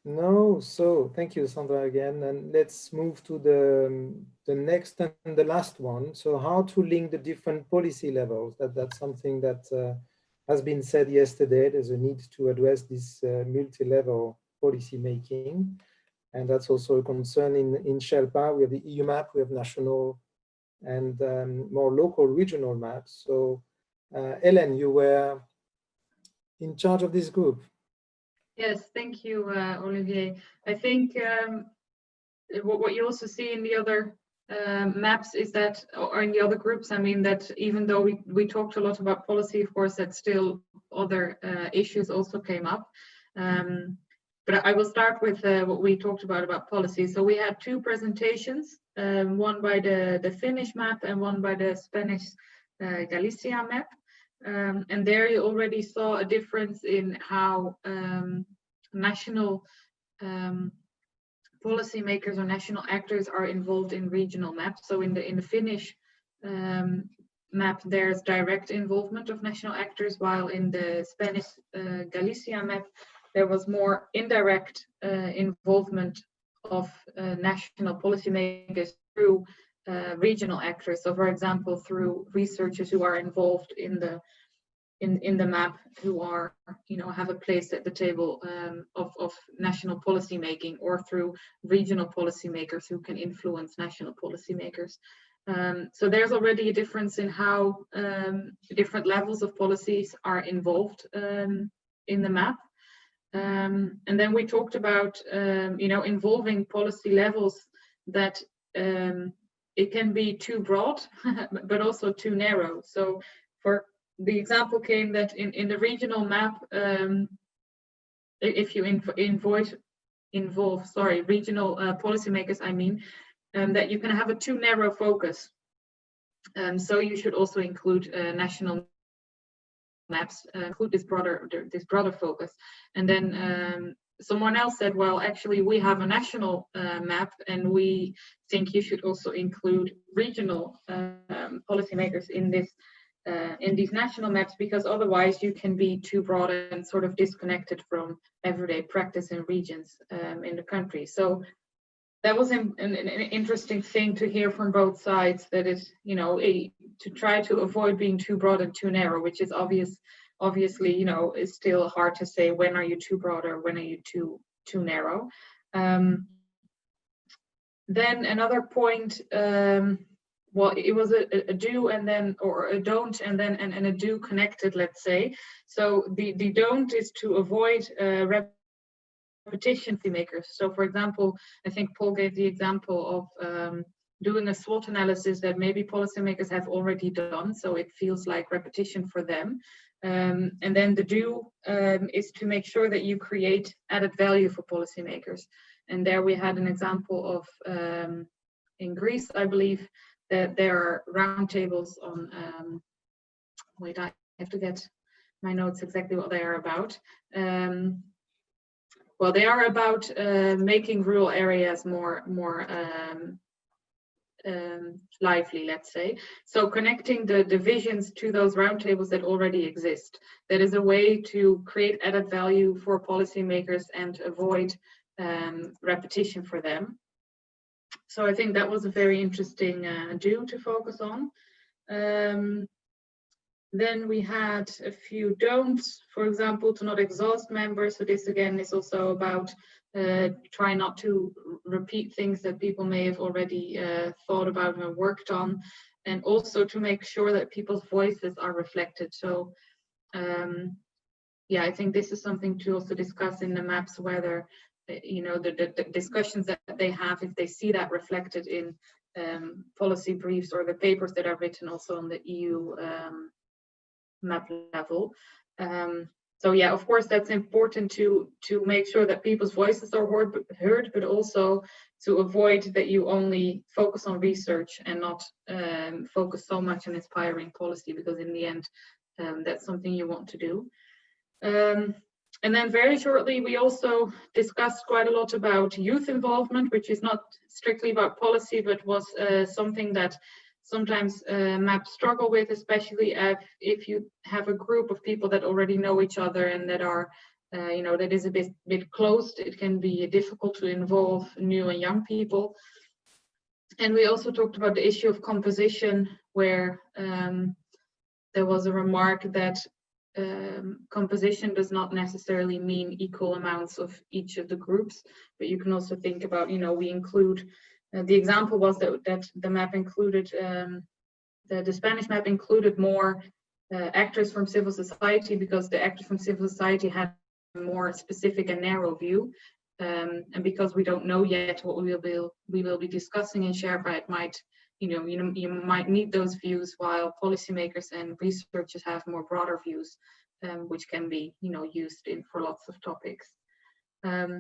S1: No, so thank you, Sandra, again. And let's move to the next and the last one. So how to link the different policy levels. That's something that has been said yesterday. There's a need to address this multi-level policy making. And that's also a concern in SHERPA. We have the EU map, we have national and more local regional maps. So Hélène, you were in charge of this group.
S2: Yes, thank you, Olivier. I think what you also see in the other maps is that, or in the other groups, I mean, that even though we talked a lot about policy, of course, that still other issues also came up. But I will start with what we talked about policy. So we had two presentations, one by the Finnish map and one by the Spanish Galicia map. And there you already saw a difference in how national policymakers or national actors are involved in regional maps. So in the Finnish map, there's direct involvement of national actors, while in the Spanish Galicia map, there was more indirect involvement of national policymakers through regional actors. So, for example, through researchers who are involved in the map, who are, have a place at the table of national policy making, or through regional policymakers who can influence national policymakers. So there's already a difference in how different levels of policies are involved in the map. And then we talked about, involving policy levels that it can be too broad, but also too narrow. So for the example came that in the regional map, if you involve regional policymakers, I mean, that you can have a too narrow focus. So you should also include national maps, include this broader focus. And then someone else said, well, actually we have a national map, and we think you should also include regional policymakers in these national maps, because otherwise you can be too broad and sort of disconnected from everyday practice in regions in the country. So that was an interesting thing to hear from both sides, that is, to try to avoid being too broad and too narrow, which is obviously, is still hard to say when are you too broad or when are you too narrow. Then another point, well, it was a do and then, or a don't and then and a do connected, let's say. So the don't is to avoid repetition makers. So for example, I think Paul gave the example of doing a SWOT analysis that maybe policymakers have already done, so it feels like repetition for them. And then the do is to make sure that you create added value for policymakers. And there we had an example of, in Greece, I believe, that there are roundtables on, wait, I have to get my notes exactly what they are about. Well, they are about making rural areas more lively, let's say. So connecting the visions to those roundtables that already exist. That is a way to create added value for policymakers and avoid repetition for them. So I think that was a very interesting do to focus on. Then we had a few don'ts, for example, to not exhaust members. So this again is also about try not to repeat things that people may have already thought about and worked on, and also to make sure that people's voices are reflected. So yeah, I think this is something to also discuss in the maps, whether you know the discussions that they have, if they see that reflected in policy briefs or the papers that are written also on the EU map level. So yeah, of course, that's important to make sure that people's voices are heard, but also to avoid that you only focus on research and not focus so much on inspiring policy, because in the end, that's something you want to do. And then very shortly, we also discussed quite a lot about youth involvement, which is not strictly about policy, but was something that sometimes maps struggle with, especially if you have a group of people that already know each other and that are, you know, that is a bit closed. It can be difficult to involve new and young people. And we also talked about the issue of composition, where there was a remark that composition does not necessarily mean equal amounts of each of the groups, but you can also think about, you know, we include, the example was that the map included, the Spanish map included more actors from civil society, because the actors from civil society had a more specific and narrow view. And because we don't know yet what we will be discussing in Sherpa, it might, you might need those views, while policymakers and researchers have more broader views, which can be, used for lots of topics.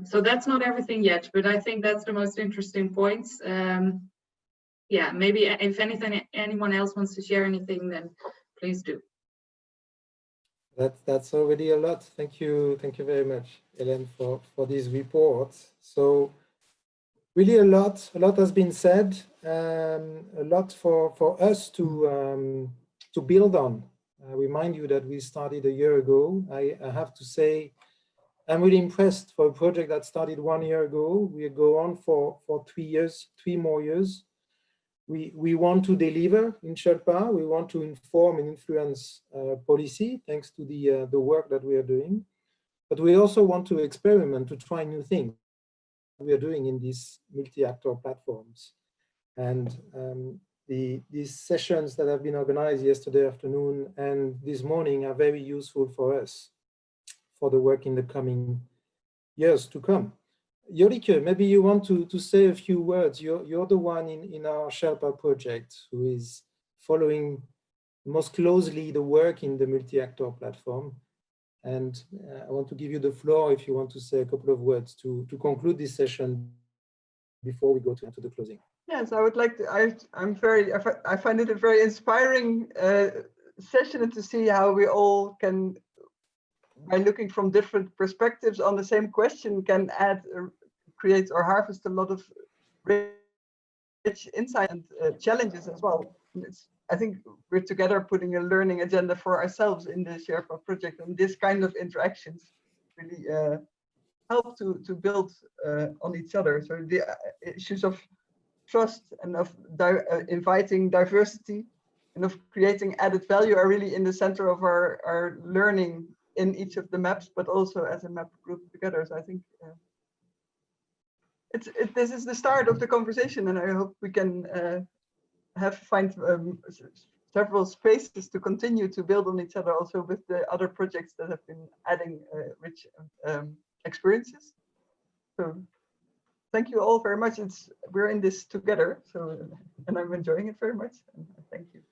S2: So that's not everything yet, but I think that's the most interesting points. Yeah, maybe if anyone else wants to share anything, then please do.
S1: That's already a lot. Thank you very much, Hélène, for these reports. So really a lot has been said, a lot for us to build on. I remind you that we started a year ago. I have to say, I'm really impressed for a project that started 1 year ago. We go on for 3 years, 3 more years. We want to deliver in Sherpa. We want to inform and influence policy thanks to the work that we are doing. But we also want to experiment, to try new things we are doing in these multi-actor platforms. And these sessions that have been organized yesterday afternoon and this morning are very useful for us for the work in the coming years to come. Jorike, maybe you want to say a few words. You're the one in our Sherpa project who is following most closely the work in the multi-actor platform. And I want to give you the floor if you want to say a couple of words to conclude this session before we go to the closing.
S11: Yes, I would like to, I find it a very inspiring session to see how we all can, by looking from different perspectives on the same question, can create or harvest a lot of rich insight and challenges as well. I think we're together putting a learning agenda for ourselves in the Sherpa project, and this kind of interactions really help to build on each other. So the issues of trust and of inviting diversity and of creating added value are really in the center of our learning in each of the maps, but also as a map group together. So I think this is the start of the conversation, and I hope we can find several spaces to continue to build on each other, also with the other projects that have been adding rich experiences. So thank you all very much. We're in this together, so and I'm enjoying it very much. And thank you.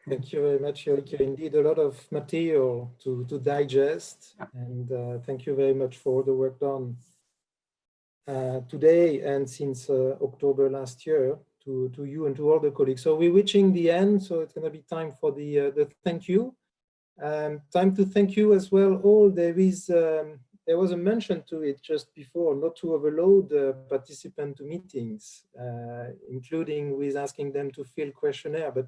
S1: Thank you very much, Jorike. Indeed, a lot of material to digest, and thank you very much for all the work done today and since October last year to you and to all the colleagues. So we're reaching the end, so it's going to be time for the thank you. Time to thank you as well. There was a mention to it just before, not to overload the participant to meetings, including with asking them to fill questionnaire, but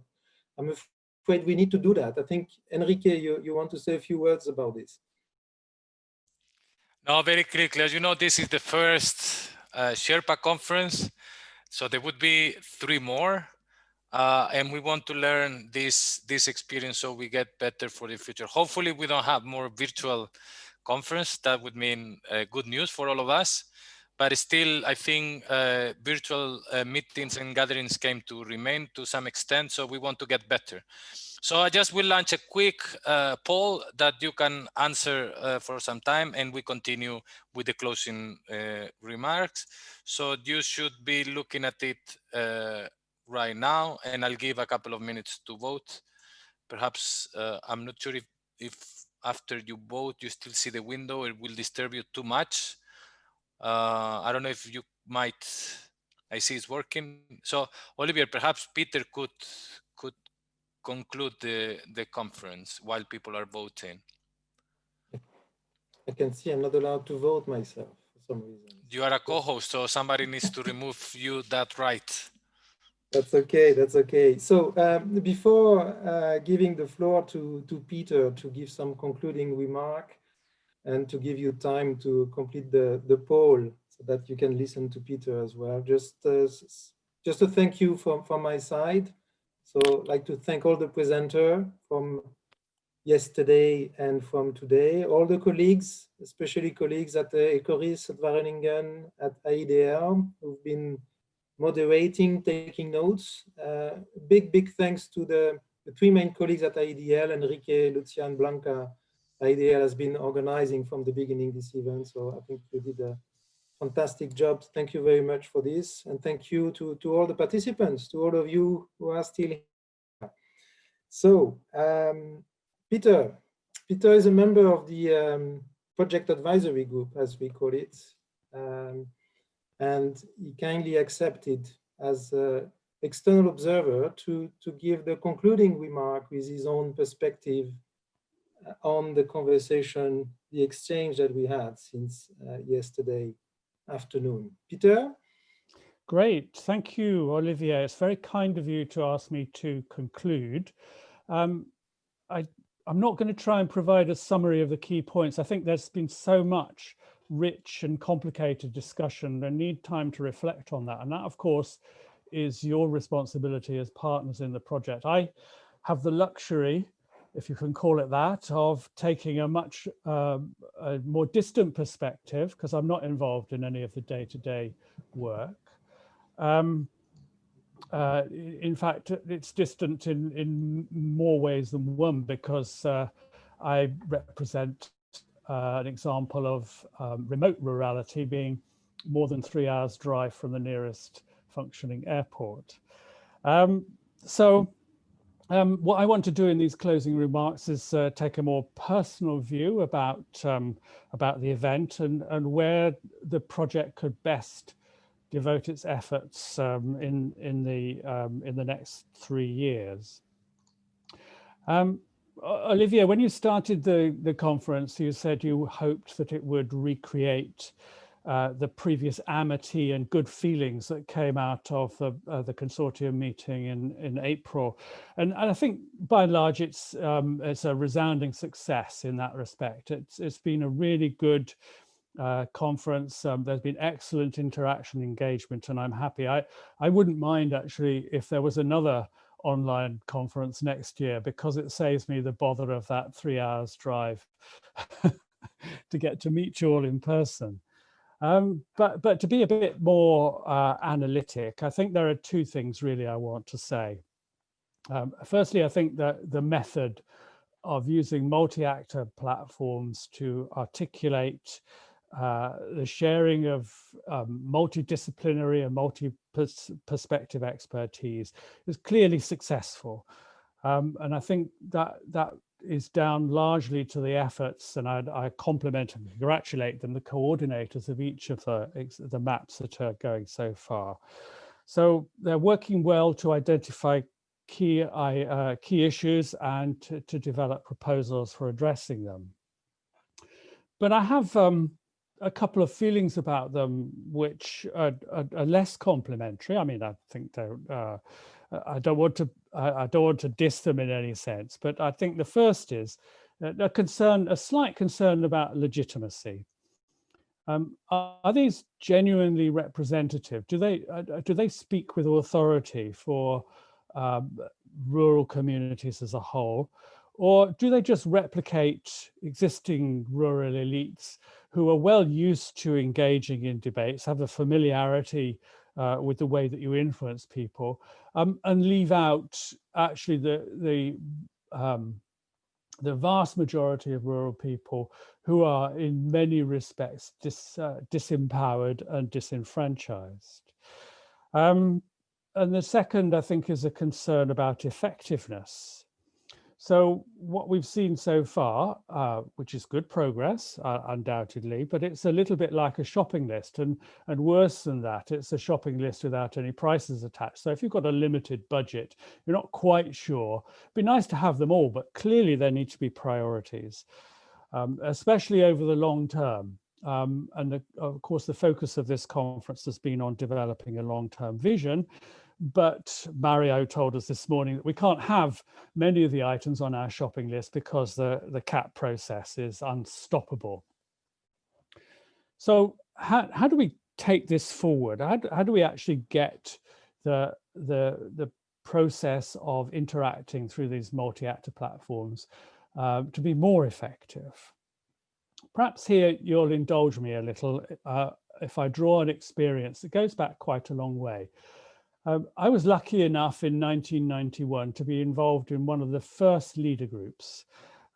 S1: I'm afraid we need to do that. I think, Enrique, you want to say a few words about this?
S3: No, very quickly. As you know, this is the first Sherpa conference, so there would be 3 more. And we want to learn this experience so we get better for the future. Hopefully we don't have more virtual conference. That would mean good news for all of us. But still, I think virtual meetings and gatherings came to remain to some extent, so we want to get better. So I just will launch a quick poll that you can answer for some time, and we continue with the closing remarks. So you should be looking at it right now, and I'll give a couple of minutes to vote. Perhaps I'm not sure if after you vote you still see the window, it will disturb you too much. I don't know if you might. I see it's working. So Olivier, perhaps Peter could conclude the conference while people are voting.
S1: I can see I'm not allowed to vote myself for some reason.
S3: You are a co-host, so somebody needs to remove you that right.
S1: That's okay, that's okay. So before giving the floor to Peter to give some concluding remark and to give you time to complete the poll so that you can listen to Peter as well, just a thank you from my side. So I'd like to thank all the presenters from yesterday and from today, all the colleagues, especially colleagues at Ecoris, at Wageningen, at AIDR, who've been moderating, taking notes. Big thanks to the 3 main colleagues at IDL, Enrique, Lucia, and Blanca. IDL has been organizing from the beginning this event, so I think you did a fantastic job. Thank you very much for this, and thank you to all the participants, to all of you who are still here. So, Peter is a member of the project advisory group, as we call it. And he kindly accepted as an external observer to give the concluding remark with his own perspective on the conversation, the exchange that we had since yesterday afternoon. Peter?
S20: Great, thank you, Olivier. It's very kind of you to ask me to conclude. I'm not going to try and provide a summary of the key points. I think there's been so much rich and complicated discussion. I need time to reflect on that. And that, of course, is your responsibility as partners in the project. I have the luxury, if you can call it that, of taking a much a more distant perspective because I'm not involved in any of the day-to-day work. In fact, it's distant in more ways than one because I represent an example of remote rurality being more than 3 hours drive from the nearest functioning airport. What I want to do in these closing remarks is take a more personal view about the event and where the project could best devote its efforts in the next 3 years. Olivia, when you started the conference, you said you hoped that it would recreate the previous amity and good feelings that came out of the consortium meeting in April, and I think by and large it's a resounding success in that respect. It's been a really good conference. There's been excellent interaction, engagement, and I'm happy. I wouldn't mind actually if there was another online conference next year because it saves me the bother of that 3 hours drive to get to meet you all in person. But to be a bit more analytic, I think there are 2 things really I want to say. Firstly, I think that the method of using multi-actor platforms to articulate the sharing of multidisciplinary and multi-perspective expertise is clearly successful. And I think that is down largely to the efforts, and I compliment and congratulate them, the coordinators of each of the maps that are going so far. So they're working well to identify key issues and to develop proposals for addressing them. But I have a couple of feelings about them which are less complimentary. I mean, I think they're, I don't want to diss them in any sense, but I think the first is a slight concern about legitimacy. Are these genuinely representative? Do they speak with authority for rural communities as a whole, or do they just replicate existing rural elites who are well used to engaging in debates, have a familiarity with the way that you influence people, and leave out actually the vast majority of rural people who are in many respects disempowered and disenfranchised? And the second, I think, is a concern about effectiveness. So what we've seen so far, which is good progress, undoubtedly, but it's a little bit like a shopping list, and worse than that, it's a shopping list without any prices attached. So if you've got a limited budget, you're not quite sure. It'd be nice to have them all, but clearly there need to be priorities, especially over the long term. And of course, the focus of this conference has been on developing a long-term vision. But Mario told us this morning that we can't have many of the items on our shopping list because the CAP process is unstoppable. So how do we take this forward? How do we actually get the process of interacting through these multi-actor platforms to be more effective? Perhaps here you'll indulge me a little if I draw an experience that goes back quite a long way. I was lucky enough in 1991 to be involved in one of the first leader groups.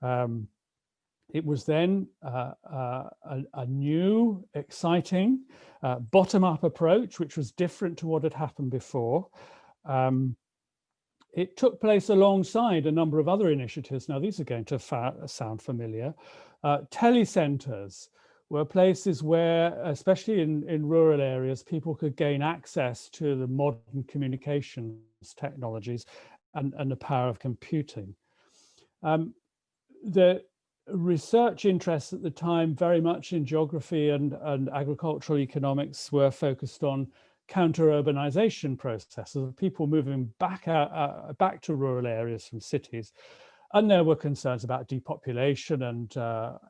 S20: It was then a new, exciting, bottom-up approach, which was different to what had happened before. It took place alongside a number of other initiatives. Now, these are going to sound familiar. Telecenters were places where, especially in rural areas, people could gain access to the modern communications technologies and the power of computing. The research interests at the time, very much in geography and agricultural economics, were focused on counter-urbanization processes of people moving back to rural areas from cities. And there were concerns about depopulation and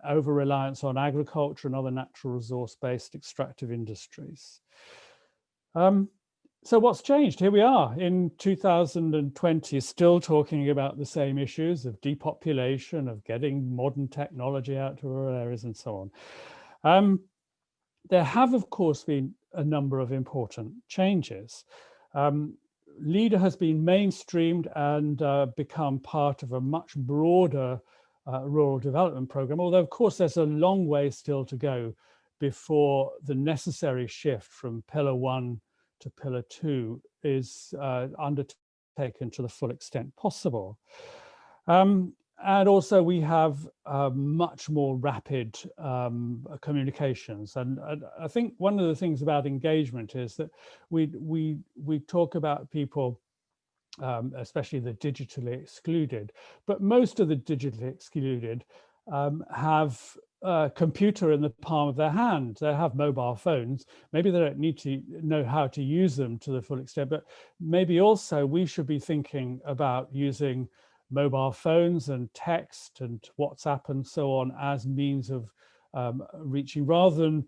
S20: over-reliance on agriculture and other natural resource-based extractive industries. So what's changed? Here we are in 2020, still talking about the same issues of depopulation, of getting modern technology out to rural areas and so on. There have, of course, been a number of important changes. LEADER has been mainstreamed and become part of a much broader rural development program, although of course there's a long way still to go before the necessary shift from Pillar 1 to Pillar 2 is undertaken to the full extent possible. And also we have much more rapid communications. And I think one of the things about engagement is that we talk about people, especially the digitally excluded, but most of the digitally excluded have a computer in the palm of their hand. They have mobile phones. Maybe they don't need to know how to use them to the full extent, but maybe also we should be thinking about using mobile phones and text and WhatsApp and so on as means of reaching, rather than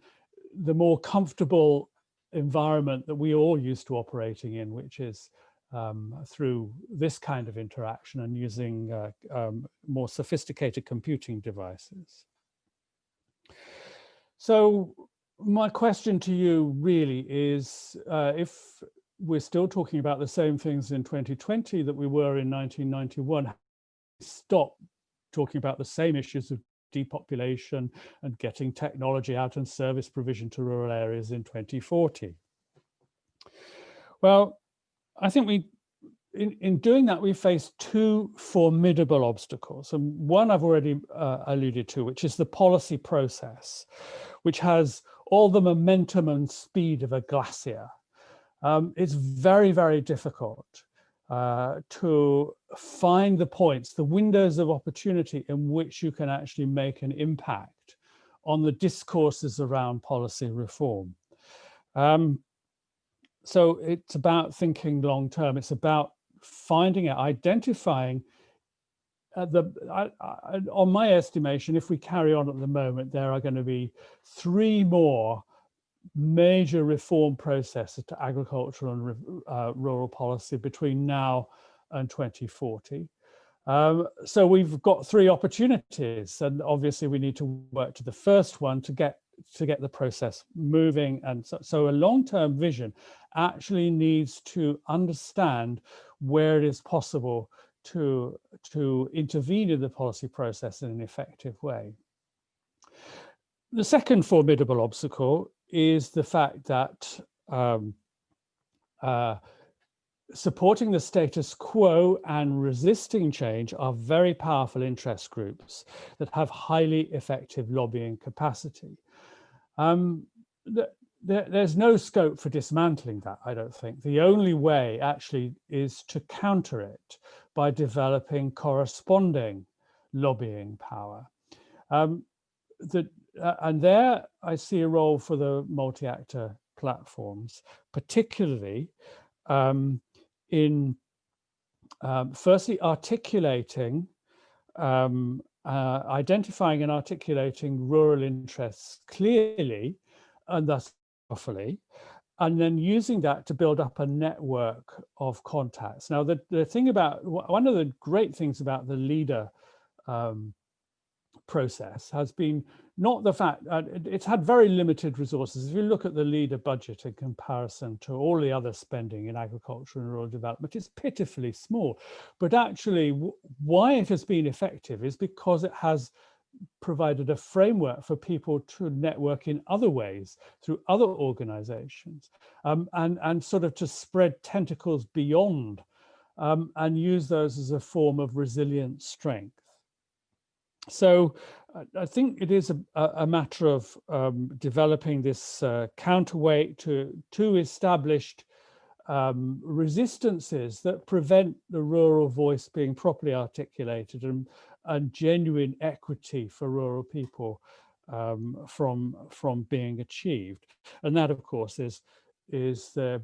S20: the more comfortable environment that we all used to operating in, which is through this kind of interaction and using more sophisticated computing devices. So my question to you really is, if we're still talking about the same things in 2020 that we were in 1991, stop talking about the same issues of depopulation and getting technology out and service provision to rural areas in 2040. Well, I think in doing that, we face two formidable obstacles. And one I've already alluded to, which is the policy process, which has all the momentum and speed of a glacier. It's very, very difficult to find the points, the windows of opportunity in which you can actually make an impact on the discourses around policy reform. So it's about thinking long term. It's about finding it, identifying on my estimation, if we carry on at the moment, there are going to be 3 more major reform processes to agricultural and rural policy between now and 2040. So we've got 3 opportunities, and obviously we need to work to the first one to get the process moving. And so a long-term vision actually needs to understand where it is possible to intervene in the policy process in an effective way. The second formidable obstacle is the fact that supporting the status quo and resisting change are very powerful interest groups that have highly effective lobbying capacity. There's no scope for dismantling that, I don't think. The only way actually is to counter it by developing corresponding lobbying power. And there I see a role for the multi-actor platforms, particularly in firstly articulating, identifying and articulating rural interests clearly and thus powerfully, and then using that to build up a network of contacts. Now, the thing about, one of the great things about the leader process has been not the fact, it's had very limited resources. If you look at the leader budget in comparison to all the other spending in agriculture and rural development, it's pitifully small. But actually, why it has been effective is because it has provided a framework for people to network in other ways through other organizations, and sort of to spread tentacles beyond and use those as a form of resilient strength. So I think it is a matter of developing this counterweight to established resistances that prevent the rural voice being properly articulated and genuine equity for rural people from being achieved. And that, of course, is the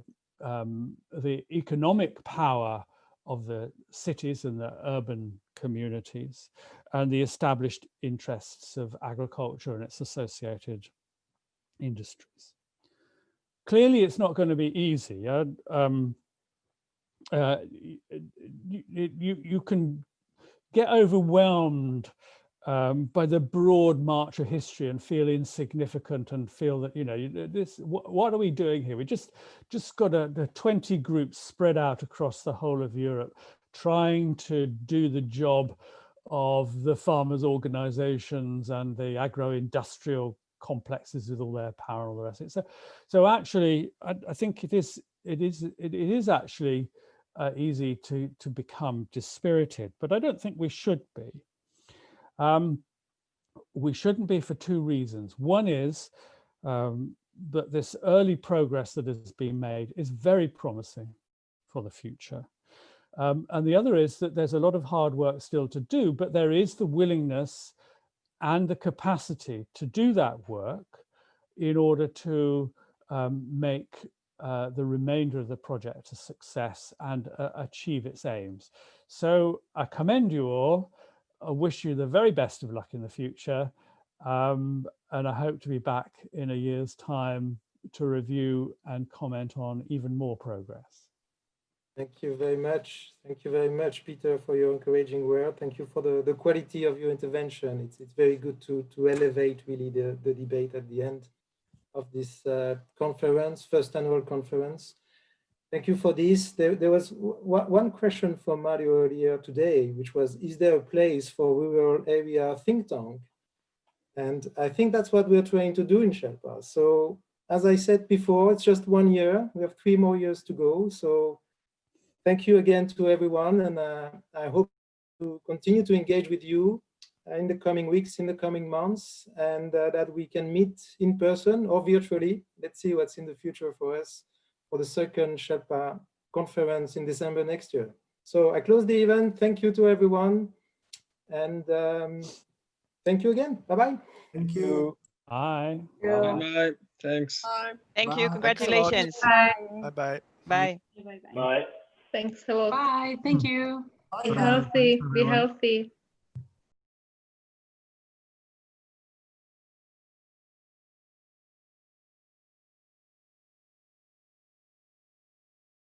S20: economic power of the cities and the urban communities, and the established interests of agriculture and its associated industries. Clearly, it's not going to be easy. You can get overwhelmed by the broad march of history and feel insignificant and feel that, what are we doing here? We just got the 20 groups spread out across the whole of Europe, trying to do the job of the farmers' organizations and the agro-industrial complexes with all their power and all the rest of it. So actually, I think it is actually easy to become dispirited, but I don't think we should be. We shouldn't be for 2 reasons. One is that this early progress that has been made is very promising for the future. And the other is that there's a lot of hard work still to do, but there is the willingness and the capacity to do that work in order to make the remainder of the project a success and achieve its aims. So I commend you all. I wish you the very best of luck in the future. And I hope to be back in a year's time to review and comment on even more progress.
S1: Thank you very much. Thank you very much, Peter, for your encouraging word. Thank you for the quality of your intervention. It's very good to elevate really the debate at the end of this conference, first annual conference. Thank you for this. There was one question from Mario earlier today, which was, is there a place for rural area think tank And I think that's what we're trying to do in Sherpa. So as I said before, it's just 1 year. We have 3 more years to go. So thank you again to everyone. And I hope to continue to engage with you in the coming weeks, in the coming months, and that we can meet in person or virtually. Let's see what's in the future for us for the second Sherpa conference in December next year. So I close the event. Thank you to everyone. And thank you again. Bye-bye.
S21: Thank you.
S20: Bye.
S21: Bye. Thanks.
S22: Thank you. Congratulations.
S21: Bye-bye.
S22: Bye.
S21: Bye.
S2: Thanks a lot.
S19: Bye. Thank you.
S21: Bye.
S2: Be healthy. Be healthy.